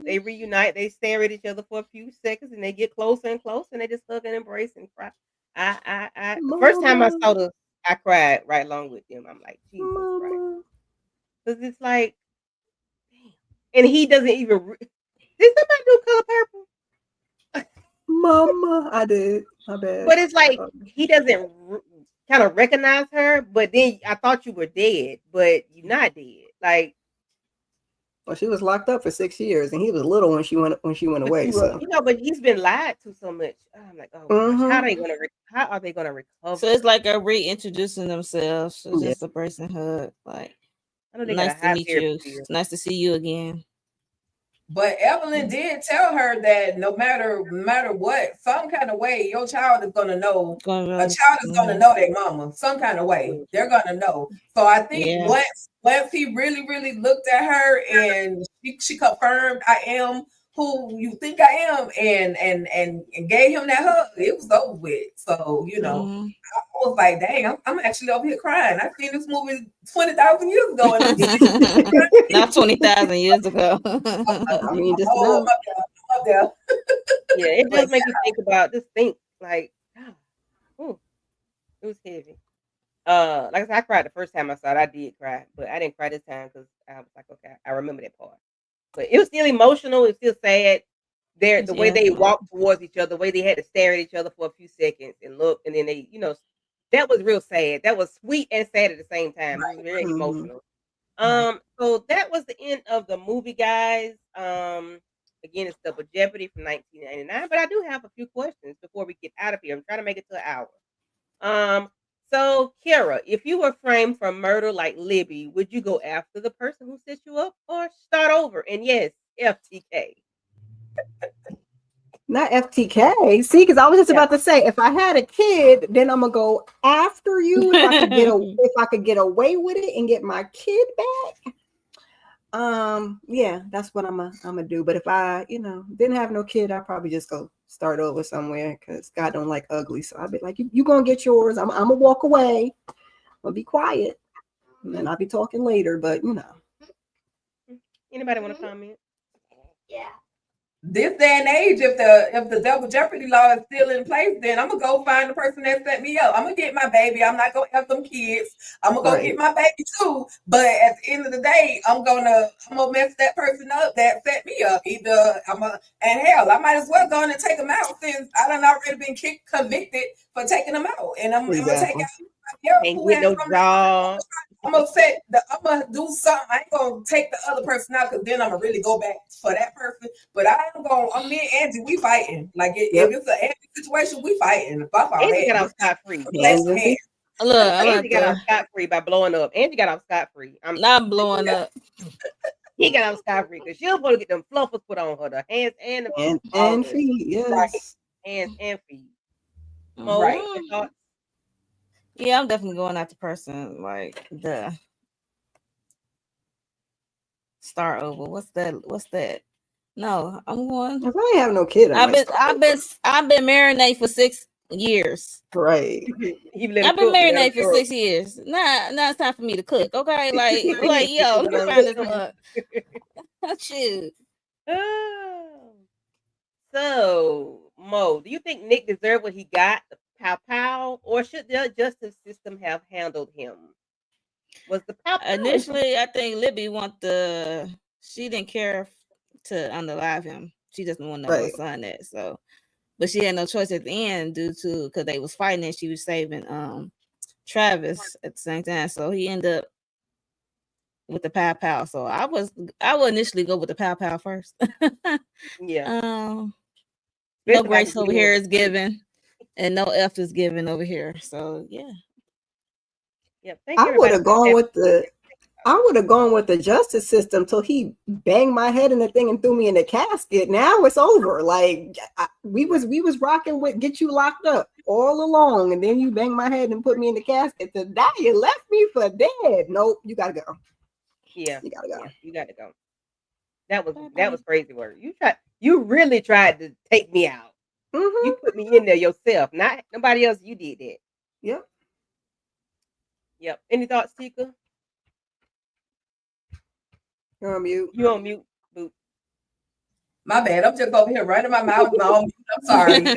They reunite. They stare at each other for a few seconds, and they get closer and closer, and they just hug and embrace and cry. The first time I saw this, I cried right along with them. I'm like, Jesus Christ, because it's like, damn. And he doesn't even. Did somebody do Color Purple? Mama, I did. My bad. But it's like he doesn't kind of recognize her. But then I thought you were dead, but you're not dead. Like, well, she was locked up for 6 years, and he was little when she went away. So but he's been lied to so much. I'm like, oh gosh, how are they gonna recover? So it's like a reintroducing themselves. It's just a personhood. Like, nice to meet you. It's nice to see you again. But Evelyn did tell her that no matter what, some kind of way, your child is gonna know. A child is gonna know their mama. Some kind of way, they're gonna know. So I think once he really, really looked at her and she confirmed, "I am who you think I am," and gave him that hug, it was over with. So I was like, dang, I'm actually over here crying. I've seen this movie 20,000 years ago, and I'm not 20,000 years ago. I mean, just up there. Yeah, it does make you think about this thing. Like, it was heavy. Like I said, I cried the first time I saw it. I did cry, but I didn't cry this time because I was like, okay, I remember that part. But it was still emotional. It was still sad. The way they walked towards each other, the way they had to stare at each other for a few seconds and look, and then they, that was real sad. That was sweet and sad at the same time. It was very emotional. So that was the end of the movie, guys. Again, it's Double Jeopardy from 1999, but I do have a few questions before we get out of here. I'm trying to make it to an hour. So Kara, if you were framed for murder like Libby, would you go after the person who set you up or start over? And yes, FTK. Not FTK. See, because I was just about to say, if I had a kid, then I'm gonna go after you if I could get away with it and get my kid back. Yeah, that's what I'm gonna do. But if I, didn't have no kid, I'd probably just go start over somewhere because God don't like ugly. So I'd be like, you gonna get yours. I'm gonna walk away. I'll be quiet, and then I'll be talking later. But Anybody want to comment? Yeah. This day and age, if the Double Jeopardy law is still in place, then I'm gonna go find the person that set me up. I'm gonna get my baby. I'm not gonna have them kids. I'm gonna go get my baby too. But at the end of the day, I'm gonna mess that person up that set me up. And hell, I might as well go in and take them out since I done already been convicted for taking them out. And I'm gonna take out. Ain't get no job. I'm gonna do something. I ain't gonna take the other person out because then I'm gonna really go back for that person. But me and Angie, we fighting. Like if it's an Angie situation, we fighting. Angie got off scot free. Angie got off scot free by blowing up. Angie got off scot free. I'm not blowing up. He got off scot free because she'll probably get them fluffers put on her, the hands and the feet. Yes, right. Hands and feet. Right. Yeah, I'm definitely going after person like the start over. What's that? No, I'm going. If I ain't have no kid, I've been marinating for years. Right. I've been marinated for 6 years. Now it's time for me to cook. Okay, like yo, let me find this mug. Shoot. So, Mo, do you think Nick deserved what he got, the pow, or should the justice system have handled him? Was the pow? Initially, I think Libby she didn't care to unalive him. She doesn't want to know her son that. So, but she had no choice at the end because they was fighting and she was saving Travis at the same time. So he ended up with the pow. So I would initially go with the pow first. Yeah. No grace over here is given, and no F is given over here. So yeah. Yeah. I would have gone with the justice system till he banged my head in the thing and threw me in the casket. Now it's over. Like we was rocking with get you locked up all along, and then you bang my head and put me in the casket to die. You left me for dead. Nope, you gotta go. Yeah, you gotta go. Yeah, you gotta go. That was crazy work. You really tried to take me out. Mm-hmm. You put me in there yourself, not nobody else. You did that. Yep. Any thoughts, Tika? You're on mute. You on mute, Boot. My bad. I'm just over here running my mouth. I'm sorry. But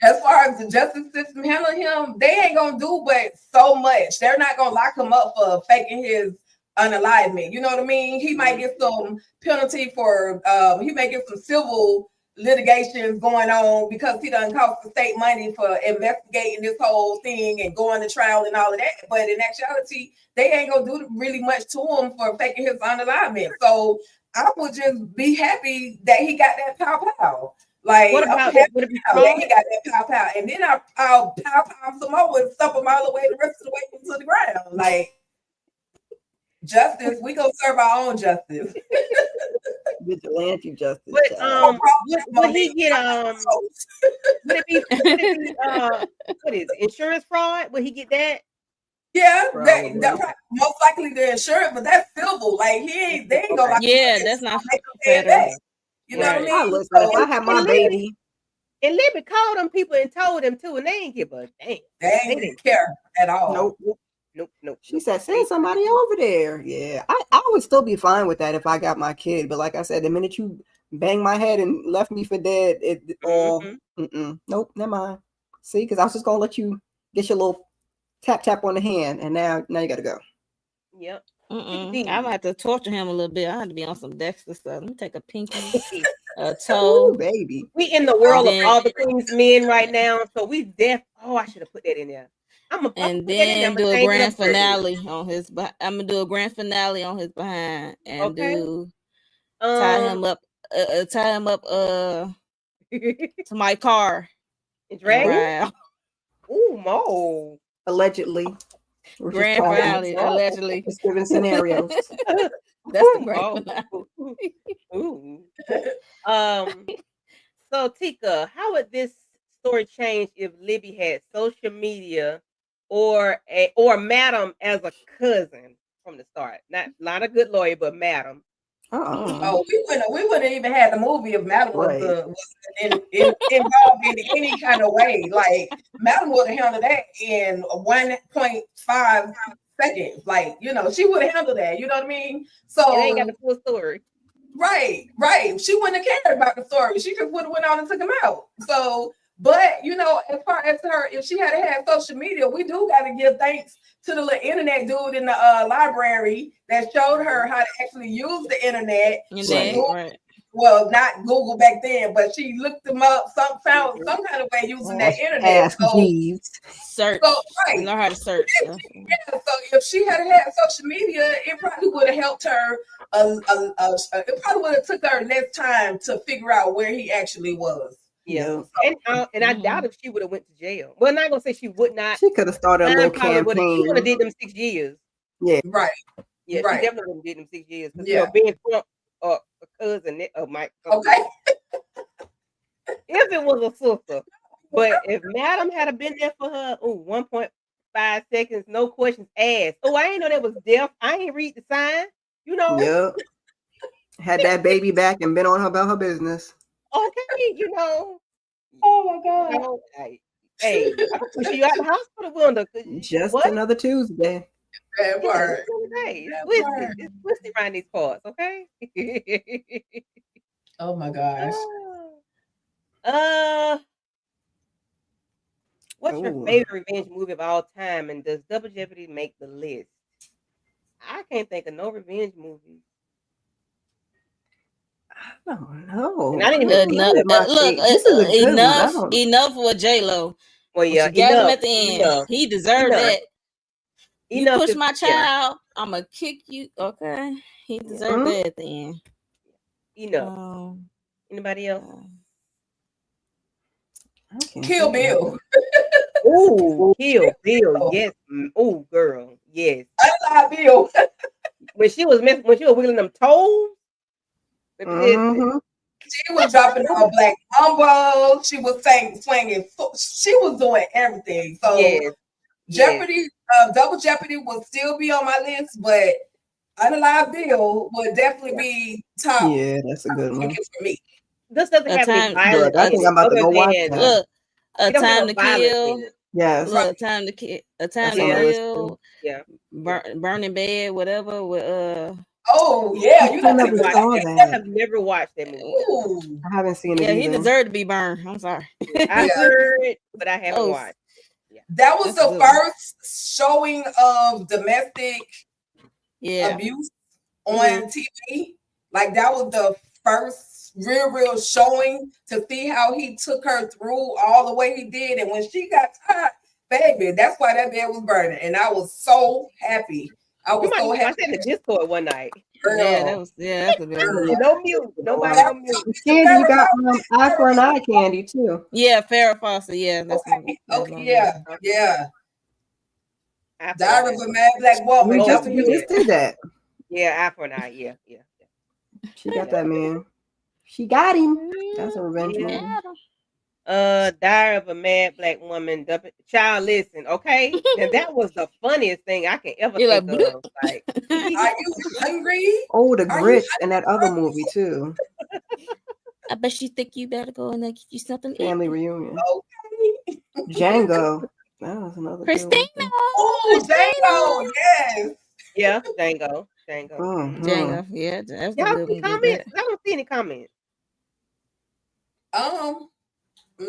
as far as the justice system handling him, they ain't gonna do but so much. They're not gonna lock him up for faking his unalivement. You know what I mean? He might get some penalty for he may get some civil litigations going on because he done cost the state money for investigating this whole thing and going to trial and all of that. But in actuality, they ain't gonna do really much to him for faking his unalivement. So I would just be happy that he got that pow. Like, what about I'm happy that he got that pow, and then I'll pow some more and stump him all the way the rest of the way to the ground. Like, justice, we gonna serve our own justice. Vigilante justice. But would he get would it be what is it, insurance fraud? Would he get that? Yeah, that most likely the insurance, but that's civil. Like they ain't gonna. That's not federal. You know what I mean? Listen, if I have my baby, and Libby called them people and told them too, and they ain't give a damn. They didn't care at all. Nope. She said, send somebody over there. Yeah, I would still be fine with that if I got my kid. But like I said, the minute you bang my head and left me for dead, nope, never mind. See, because I was just gonna let you get your little tap on the hand, and now you gotta go. Yep. I'm gonna have to torture him a little bit. I have to be on some Dexter stuff. Let me take a pinky, a toe. Ooh, baby. We in the world of all the things men right now, so we I should have put that in there. And then do a grand finale on his. I'm gonna do a grand finale on his behind and tie him up to my car and drag him. Ooh, Mo. Allegedly. Grand finale, allegedly. Just giving scenarios. That's the grand finale. Ooh. So Tika, how would this story change if Libby had social media or Madam as a cousin from the start? Not a good lawyer, but Madam. Oh, we wouldn't even have the movie if Madam was involved in any kind of way. Like Madam would have handled that in 1.5 seconds. Like, she would have handled that. You know what I mean? So it ain't got the full story. Right. She wouldn't have cared about the story. She just would have went on and took him out. So, but as far as her, if she had had social media, we do got to give thanks to the little internet dude in the library that showed her how to actually use the internet. Well, not Google back then, but she looked them up, found some kind of way using that internet. Search. Know how to search. So if she had social media, it probably would have helped her. It probably would have took her less time to figure out where he actually was. Yeah, and I doubt if she would have went to jail. Well, I'm not gonna say she would not. She could have started a little campaign. She would have did them 6 years. Yeah, right. Yeah, right. She definitely would have did them 6 years. Because being from a cousin of Mike. Okay. If it was a sister, but if Madam had been there for her, 1.5 seconds, no questions asked. I ain't know that was deaf. I ain't read the sign. Yep. Had that baby back and been on her about her business. Okay, Oh my God. know, hey, I'm gonna push you out the hospital window. Just What? another Tuesday. That Yeah, part. it's another day. It's That twisted. part. It's twisted around these parts, okay? Oh my gosh. uh, what's your Ooh. favorite revenge movie of all time, and does Double Jeopardy make the list? I can't think of no revenge movies. I don't know. And I didn't even see Enough, it. look, This is a good one. I don't. enough with J-Lo. Well, When yeah, she got him enough, at the end, enough, he deserved enough, that. You enough. push my Yeah, child, I'm gonna kick you. Okay, he yeah, deserved that at the end. enough. Um, Anybody else? I can't Kill think of Bill. Ooh, Kill Bill. Bill. Yes. Ooh, girl. Yes. Unalive Bill. When she was wiggling them toes. Baby, Mhm. She was dropping her black mambo. She was swinging. She was doing everything. So yes. Jeopardy, Double Jeopardy will still be on my list, but Unalive Bill would definitely be top Yeah, that's a good one. for me. This doesn't A have any time, violence Look, I in think it, I'm about to other go watch than that. look, a it don't have time no to violence kill. in it. Yes, Look, time to kill. A time that's to on the Yeah, list kill. too. yeah. Burning bed, whatever. With Oh yeah, you I got never to watch. saw I that. have never watched that movie. Ooh, I haven't seen it yeah, he either. deserved to be burned. I'm sorry. I yeah. heard, but I haven't Oh, watched. Yeah. That was That's a the good one. first showing of domestic Yeah. abuse Mhm. on TV. Like that was the first real showing to see how he took her through all the way he did. And when she got tired, baby, that's why that bed was burning. And I was so happy. I was Somebody so was happy. watching the Discord one night. Yeah, Girl. that's a good one. Girl. No mute. Nobody Wow. on mute. Candy, you got eye for an eye candy too. Yeah, Farrah Fawcett. Yeah, that's Okay, that's okay, my yeah, Okay. yeah. Eye for Diary an of eye. a Mad Black Woman. We Oh, That just was we yeah. just did that. Yeah, eye for an eye. Yeah, yeah. She got that man. She got him. That's a revenge Yeah. movie. Diary of a Mad Black Woman. Child, listen, okay? Now that was the funniest thing I can ever You're think like, of. Like, Are you hungry? Oh, the Are you Grits and that other movie too. I bet you think you better go and get you something to eat. Family Reunion. Okay. Django. That was another good Christina. one. Oh, Django, yes. yeah, Django. Mhm. Django. Yeah, that's a Y'all good see one. comments? I don't see any comments.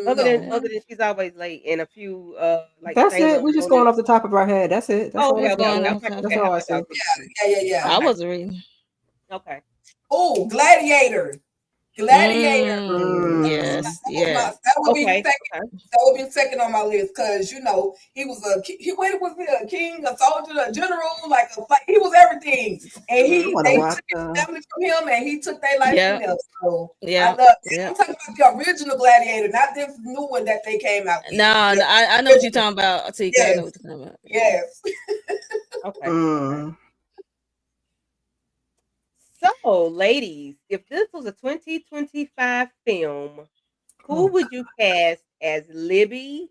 Other No. than she's always late and a few like That's Shayla. it. We're just going off the top of our head. That's it. That's Oh, all okay, I okay, see. okay. on. That's all I see. Yeah. I wasn't reading. Okay. Oh, Gladiator. Gladiator. Yes, That yes. would be Okay. second. That would be second on my list because he was a king, a soldier, a general, he was everything, and I wanna they watch took his family from him, and he took their life Yeah. from them. So Yeah. I love. Yeah. I'm talking about the original Gladiator, not this new one that they came out with. No, I know what you're talking about, Tika. I know what you're talking about. Yes. Okay. So, ladies, if this was a 2025 film, who would you cast as Libby?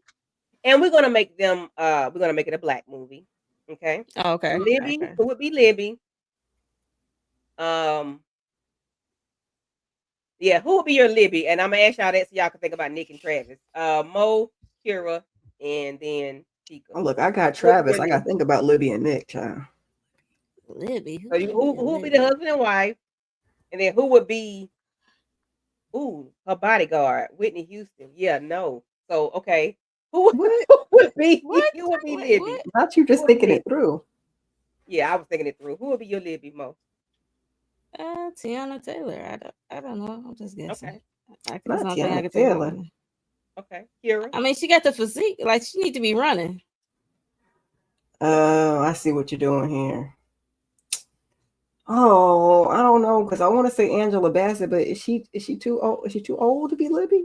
And we're gonna make it a black movie. Okay. Oh, okay. Libby, Okay. who would be Libby? Yeah, who would be your Libby? And I'm gonna ask y'all that so y'all can think about Nick and Travis. Mo, Kira, and then Tika. Oh, look, I got Travis. I got to think about Libby and Nick, child. Libby. So who would be the husband and wife? And then who would be her bodyguard? Whitney Houston. Yeah, no. So okay. Who would be Libby? Not you just thinking it through. Yeah, I was thinking it through. Who would be your Libby, Mo? Tiana Taylor. I don't know. I'm just guessing. Not That's not Tiana I can Taylor. think of. Okay, Kira. I mean, she got the physique. Like she need to be running. I see what you're doing here. Oh, I don't know because I want to say Angela Bassett, but is she too old? Is she too old to be Libby?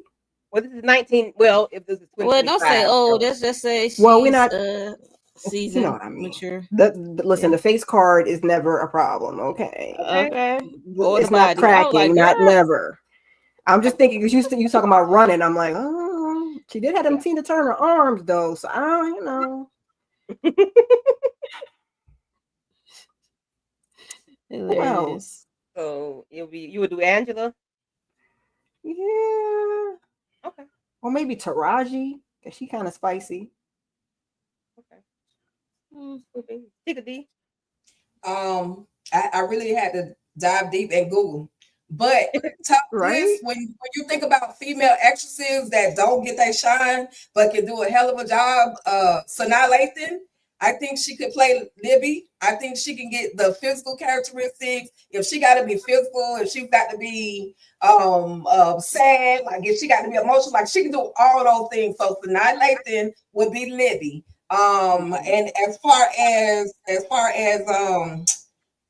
Well, this is 19. Well, if this is 2025. Well, don't say old. Let's just say she's we're not seasoned, you know what I mean. mature. Listen, the face card is never a problem. Okay. It's not cracking, not never. I'm just thinking because you talking about running. I'm like, oh, she did have them Tina Turner arms though, so I don't, Hilarious. So you would do Angela? Yeah. Okay. Or maybe Taraji, because she kind of spicy. Okay. Take a D. I really had to dive deep and Google. But top Right? list, when you think about female actresses that don't get their shine but can do a hell of a job, Sanaa Lathan, I think she could play Libby. I think she can get the physical characteristics. If she got to be physical, if she's got to be sad, like if she got to be emotional, like she can do all those things. So Sanaa Lathan would be Libby. And as far as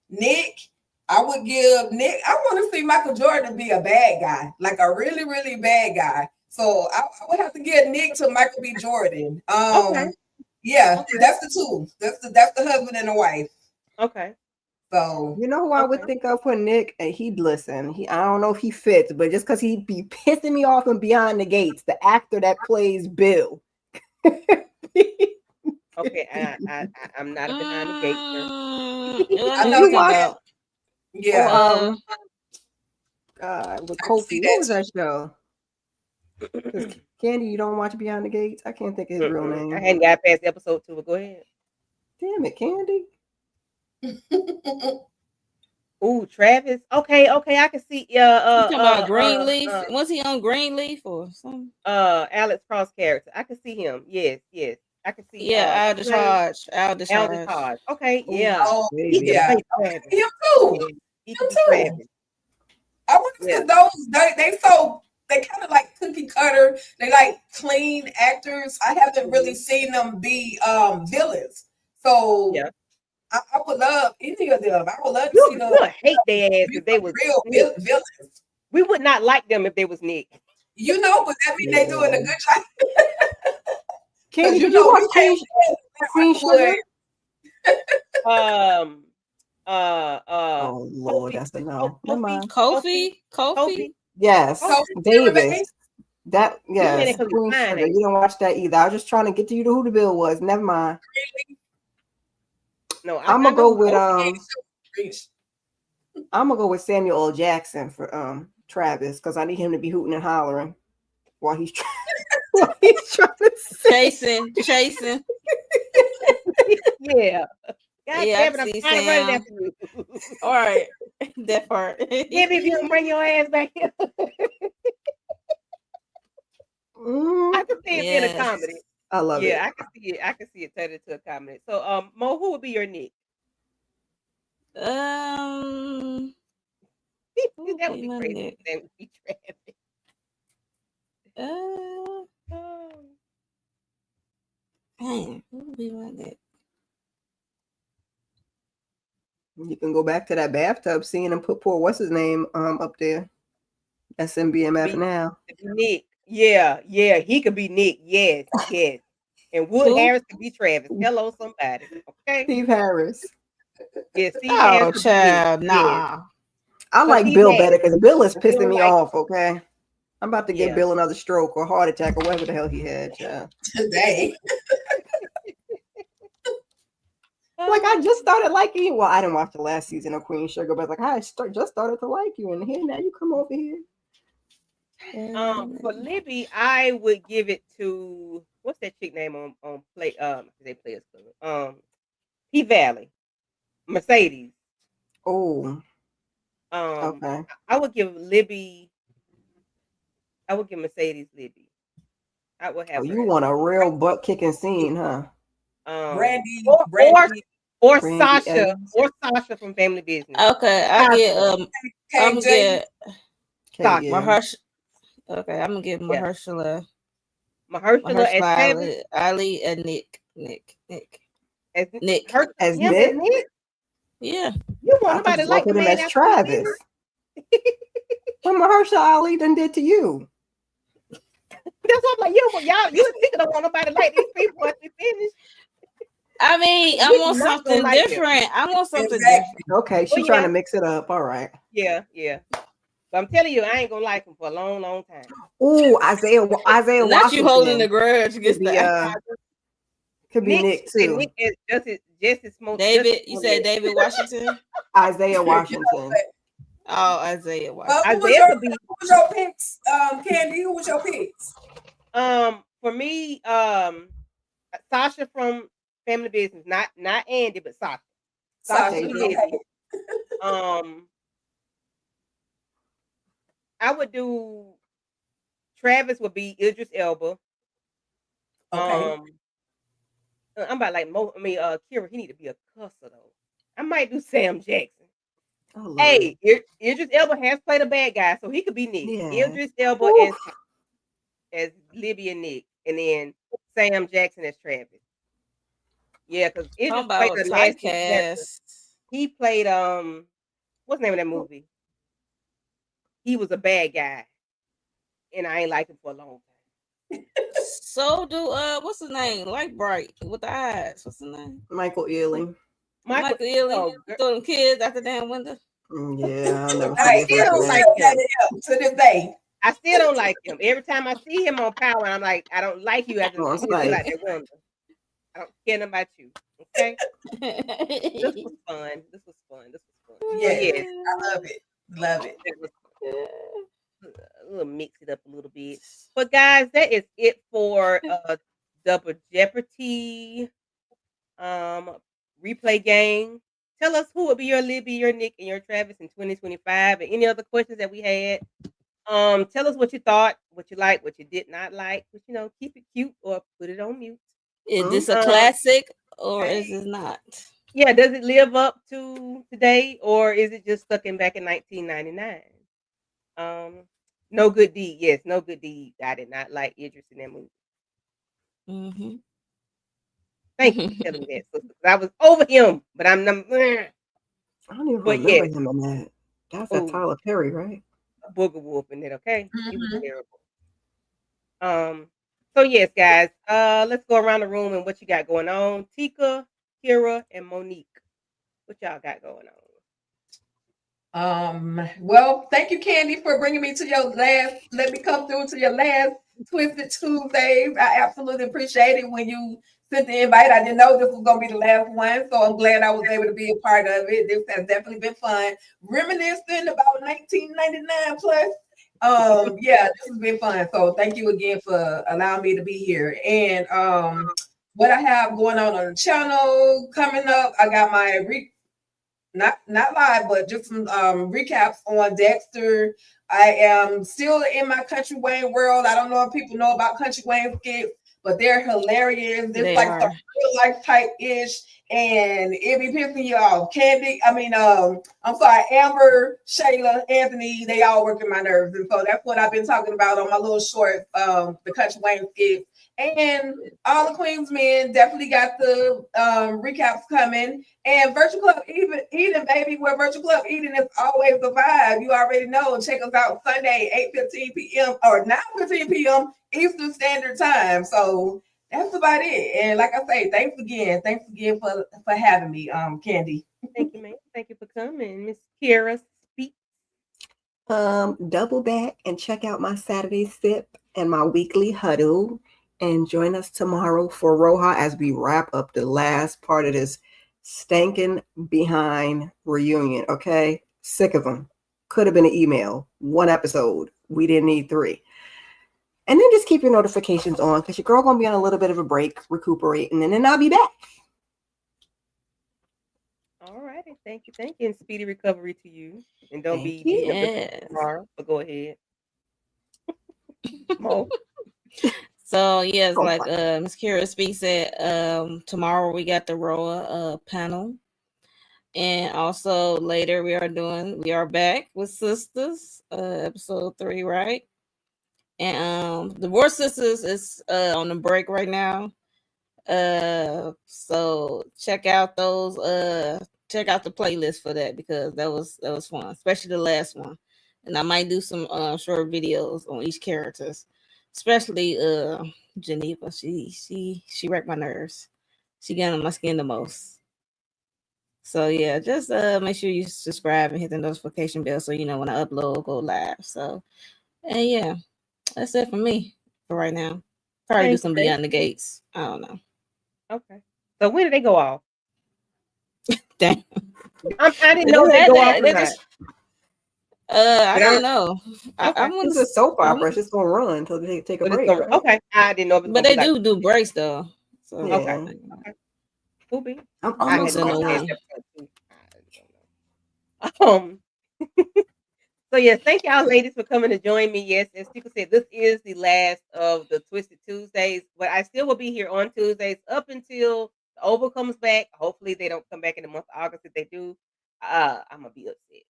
Nick, I would give Nick. I want to see Michael Jordan be a bad guy, like a really, really bad guy. So I would have to give Nick to Michael B. Jordan. Okay. Yeah, Okay. that's the two. That's the husband and the wife. Okay. So You know who I would think of for Nick? And he'd listen. I don't know if he fits, but just because he'd be pissing me off in Beyond the Gates, the actor that plays Bill. Okay, I'm not a Behind the Gates. I know you about. Yeah. With Kofi. What was that show? Candy, you don't watch Beyond the Gates? I can't think of his real name. I hadn't got past episode 2, but go ahead. Damn it, Candy. Ooh, Travis. Okay, I can see. You talking about Greenleaf? Was he on Greenleaf or something? Alex Cross character. I can see him. Yes. I can see. Yeah, Aldous Hodge. Aldous Hodge. Okay, yeah. Oh, He can yeah. play Travis. Him too. He can be Travis. I want to see those. They kind of like cookie cutter. They like clean actors. I haven't really seen them be villains. So yeah. I would love any of them. I would love to see them. You would hate their ass if they was real villains. We would not like them if they was Nick. You know, but that means they're doing a good job. Candy, did you watch Queen Sugar? Oh Lord, that's a no. Never mind. Kofi? Yes, Davis. That yes, You Queen Sugar. You didn't watch that either. I was just trying to get to you to who the bill was. Never mind. No, I'm gonna go with I'm gonna go with Samuel L. Jackson for Travis because I need him to be hooting and hollering while he's trying to chasing. Yeah. God yeah, damn it, I'm trying to run it after you. All right. That part. Maybe if you don't bring your ass back here. I can see it being a comedy. I love it. Yeah, I can see it turned into a comedy. So Mo, who would be your Nick? That would be crazy. That would be Travis. Who would be my Nick? You can go back to that bathtub scene and put poor what's his name up there. That's MBMF now. Nick. Yeah, he could be Nick. Yes. And Wood Harris could be Travis. Hello, somebody. Okay. Steve Harris. Yeah, Steve Harris. Child, nah. Yeah. I like Bill better because Bill is pissing me off, okay? I'm about to give Bill another stroke or heart attack or whatever the hell he had, child. Today. Like I just started liking you. Well, I didn't watch the last season of Queen Sugar, but like I just started to like you, and here now you come over here. For Libby, I would give it to what's that chick name on play? They play P Valley, Mercedes. Oh, okay. I would give Libby. I would give Mercedes Libby. I would have. You want a real butt kicking scene, huh? Brandy, or Sasha, or Sasha from Family Business. Okay, I get I'm gonna get Mahershala. Okay, I'm gonna give Mahershala. Mahershala as Ali and Nick. As Nick. As Nick? Yeah. You want somebody like the man as Travis. What Mahershala Ali done did to you? That's what I'm like, you don't want nobody like these people once we finish. I mean, I want something different. I want something different. Okay, she's trying to mix it up. All right. Yeah. But I'm telling you, I ain't gonna like him for a long, long time. Oh, Isaiah Washington. Not you holding the grudge against could be Nick too. Nick is just as smoke. David, you said David Washington? Isaiah Washington. Oh, Isaiah Washington. Who was your picks? Candy, who was your picks? For me, Sasha from Family Business, not Andy, but Sasha. Sasha and okay. Libby. I would do. Travis would be Idris Elba. Okay. I'm about like Kira. He need to be a cusser though. I might do Sam Jackson. Oh, Lord. Hey, Idris Elba has played a bad guy, so he could be Nick. Yeah. Idris Elba Oof. as Libby and Nick, and then Sam Jackson as Travis. Yeah, because Idris played the nicest character. He played what's the name of that movie? He was a bad guy, and I ain't liked him for a long time. So do what's his name? Light bright with the eyes. What's his name? Michael Ealy. Michael Ealy. Throw them kids out the damn window. Yeah, I'll never I forget still that. like him to this day. I still don't like him. Every time I see him on Power, I'm like, I don't like you after Oh, the Spike. out that window. I don't care about you. Okay. This was fun. Yes, I love it. Love it. We'll mix it up a little bit. But guys, that is it for Double Jeopardy replay game. Tell us who would be your Libby, your Nick, and your Travis in 2025, and any other questions that we had. Tell us what you thought, what you liked, what you did not like. But keep it cute or put it on mute. Is this a classic or is it not? Yeah, does it live up to today or is it just stuck back in 1999? No Good Deed. Yes, No Good Deed. I did not like Idris in that movie. Mm-hmm. Thank you for telling me that. I was over him, but I'm not. I don't even remember him in that. That's a Tyler Perry, right? Booger Wolf in it, okay? He was terrible. So yes, guys, let's go around the room and what you got going on. Tika, Kira, and Monique. What y'all got going on? Well, thank you, Candy, for bringing me to your last. Let me come through to your last Twisted Tuesdays. I absolutely appreciate it when you sent the invite. I didn't know this was going to be the last one, so I'm glad I was able to be a part of it. This has definitely been fun. Reminiscing about 1999 plus. Yeah, this has been fun. So thank you again for allowing me to be here. And what I have going on the channel coming up, I got my not live, but just some recaps on Dexter. I am still in my Country Wayne world. I don't know if people know about Country Wayne skits, but they're hilarious. They're like some real life type ish, and it be pissing you off. Candy, I'm sorry, Amber, Shayla, Anthony, they all work in my nerves, and so that's what I've been talking about on my little short, the Country Wayne skits. And all the Queens men definitely got the recaps coming. And Virtual Club Eden, baby, where Virtual Club Eden is always the vibe. You already know. Check us out Sunday, 8:15 p.m. or 9:15 p.m. Eastern Standard Time. So that's about it. And like I say, thanks again for having me, Candy. Thank you, man. Thank you for coming, Miss Kira. Speak. Double back and check out my Saturday sip and my weekly huddle. And join us tomorrow for Roja as we wrap up the last part of this stankin' behind reunion, okay? Sick of them. Could have been an email, 1 episode. We didn't need 3. And then just keep your notifications on because your girl going to be on a little bit of a break, recuperating, and then I'll be back. All righty. Thank you. And speedy recovery to you. And don't Thank be tomorrow, but go ahead. Mo. So yes, like Ms. Kira Speak said, tomorrow we got the ROA panel. And also later we are back with Sisters, episode 3, right? And the War Sisters is on the break right now. So check out those check out the playlist for that because that was fun, especially the last one. And I might do some short videos on each characters. Especially Geneva. She wrecked my nerves. She got on my skin the most. So yeah, just make sure you subscribe and hit the notification bell so you know when I upload, go live. So and yeah, that's it for me for right now. Probably do some Beyond the Gates. I don't know. Okay. So when did they go off? Damn. I didn't know that. I don't know. I Okay. want It's a soap opera. It's just gonna run until they take a But it's break. gonna, Right? okay. I didn't know if it was but gonna they be like, do breaks though. So Yeah. okay. Okay. Cool beans. I'm I I'm had almost to gonna watch forgot. this win. episode too. I don't know. So yes, thank y'all ladies for coming to join me. Yes, as Tika said, this is the last of the Twisted Tuesdays, but I still will be here on Tuesdays up until the Oval comes back. Hopefully they don't come back in the month of August. If they do, I'm gonna be upset.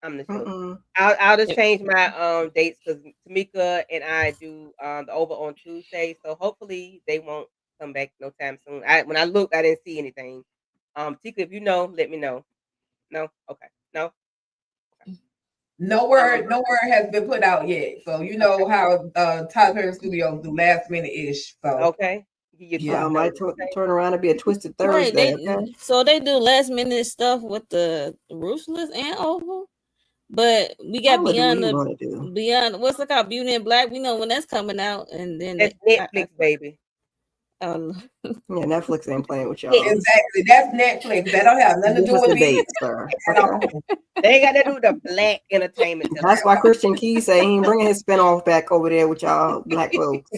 I'm the show. Mm-mm. I'll just Yep. change my dates because Tamika and I do the Oval on Tuesday. So hopefully they won't come back no time soon. When I looked, I didn't see anything. Tika, if you know, let me know. No, okay, no. No word has been put out yet. So you know how Tyler Studios do last minute ish. So Okay. Give you a Yeah, I quick might notice. Okay. turn around and be a twisted Right. Thursday. Okay. So they do last minute stuff with the Ruthless and Oval. But we got What do we want to do? beyond what's it called, Beauty and Black. We know when that's coming out, and then That's Netflix, baby. Oh, Yeah, Netflix ain't playing with y'all. exactly, that's Netflix. That don't have nothing to do Difference with in me dates, sir. at Okay. all. They ain't got to do with the black entertainment. That's why Christian Key say he ain't bringing his spinoff back over there with y'all black folks.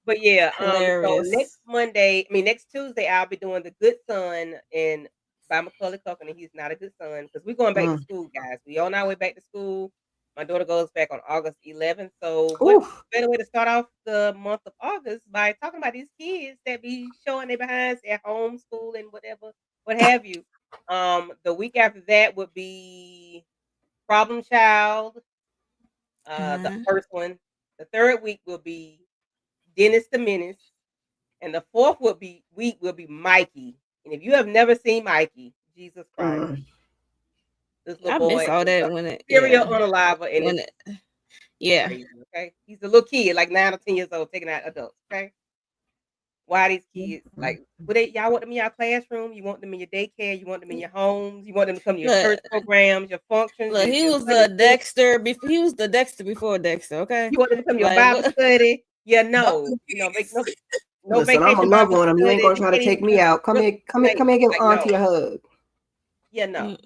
But yeah, so hilarious. next Tuesday, I'll be doing The Good Son and by Macaulay Culkin, and he's not a good son because we're going back to school, guys. We on our way back to school. My daughter goes back on August 11th. So what better way to start off the month of August by talking about these kids that be showing their behinds at home, school, and whatever, what have you. The week after that would be Problem Child. The first one. The third week will be Dennis the Menace. And the fourth week will be Mikey. And if you have never seen Mikey, Jesus Christ. This little I boy miss all is that a when it serial unaliver and when it's yeah. crazy, okay? He's a little kid, like 9 or 10 years old, taking out adults, okay? Why these kids, like, y'all want them in your classroom? You want them in your daycare? You want them in your homes? You want them to come to your church programs, your functions? Look, he was the Dexter. He was the Dexter before Dexter. Okay, you want them to come to your Bible study? Yeah, no, make no Listen, I'm a vacation love Bible on him. You ain't study. gonna try to take me out. Come here, give Auntie a hug. Yeah, no.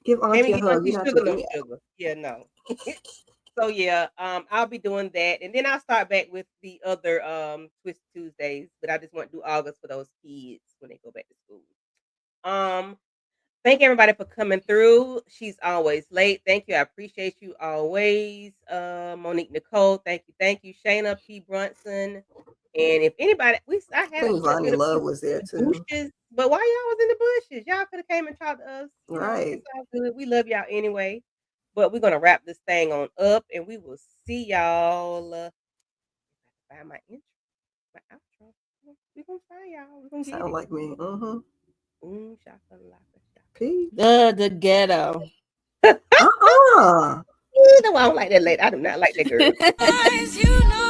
Give Auntie a hug. Auntie You're not sugar, taking no me out. sugar. Yeah, no. So yeah, I'll be doing that, and then I'll start back with the other Twist Tuesdays. But I just want to do August for those kids when they go back to school. Thank everybody for coming through. She's always late. Thank you. I appreciate you always. Monique Nicole, thank you. Shayna P. Brunson. And if anybody, I had a Lonnie Love was there too. bushes, but why y'all was in the bushes? Y'all could have came and talked to us. You know, Right. it's all good. We love y'all anyway. But we're gonna wrap this thing on up, and we will see y'all. Find my intro, my outro. We're gonna find y'all. We're gonna get Sound it. like me. Peace. The ghetto. No, I don't like that lady. I do not like that girl. You know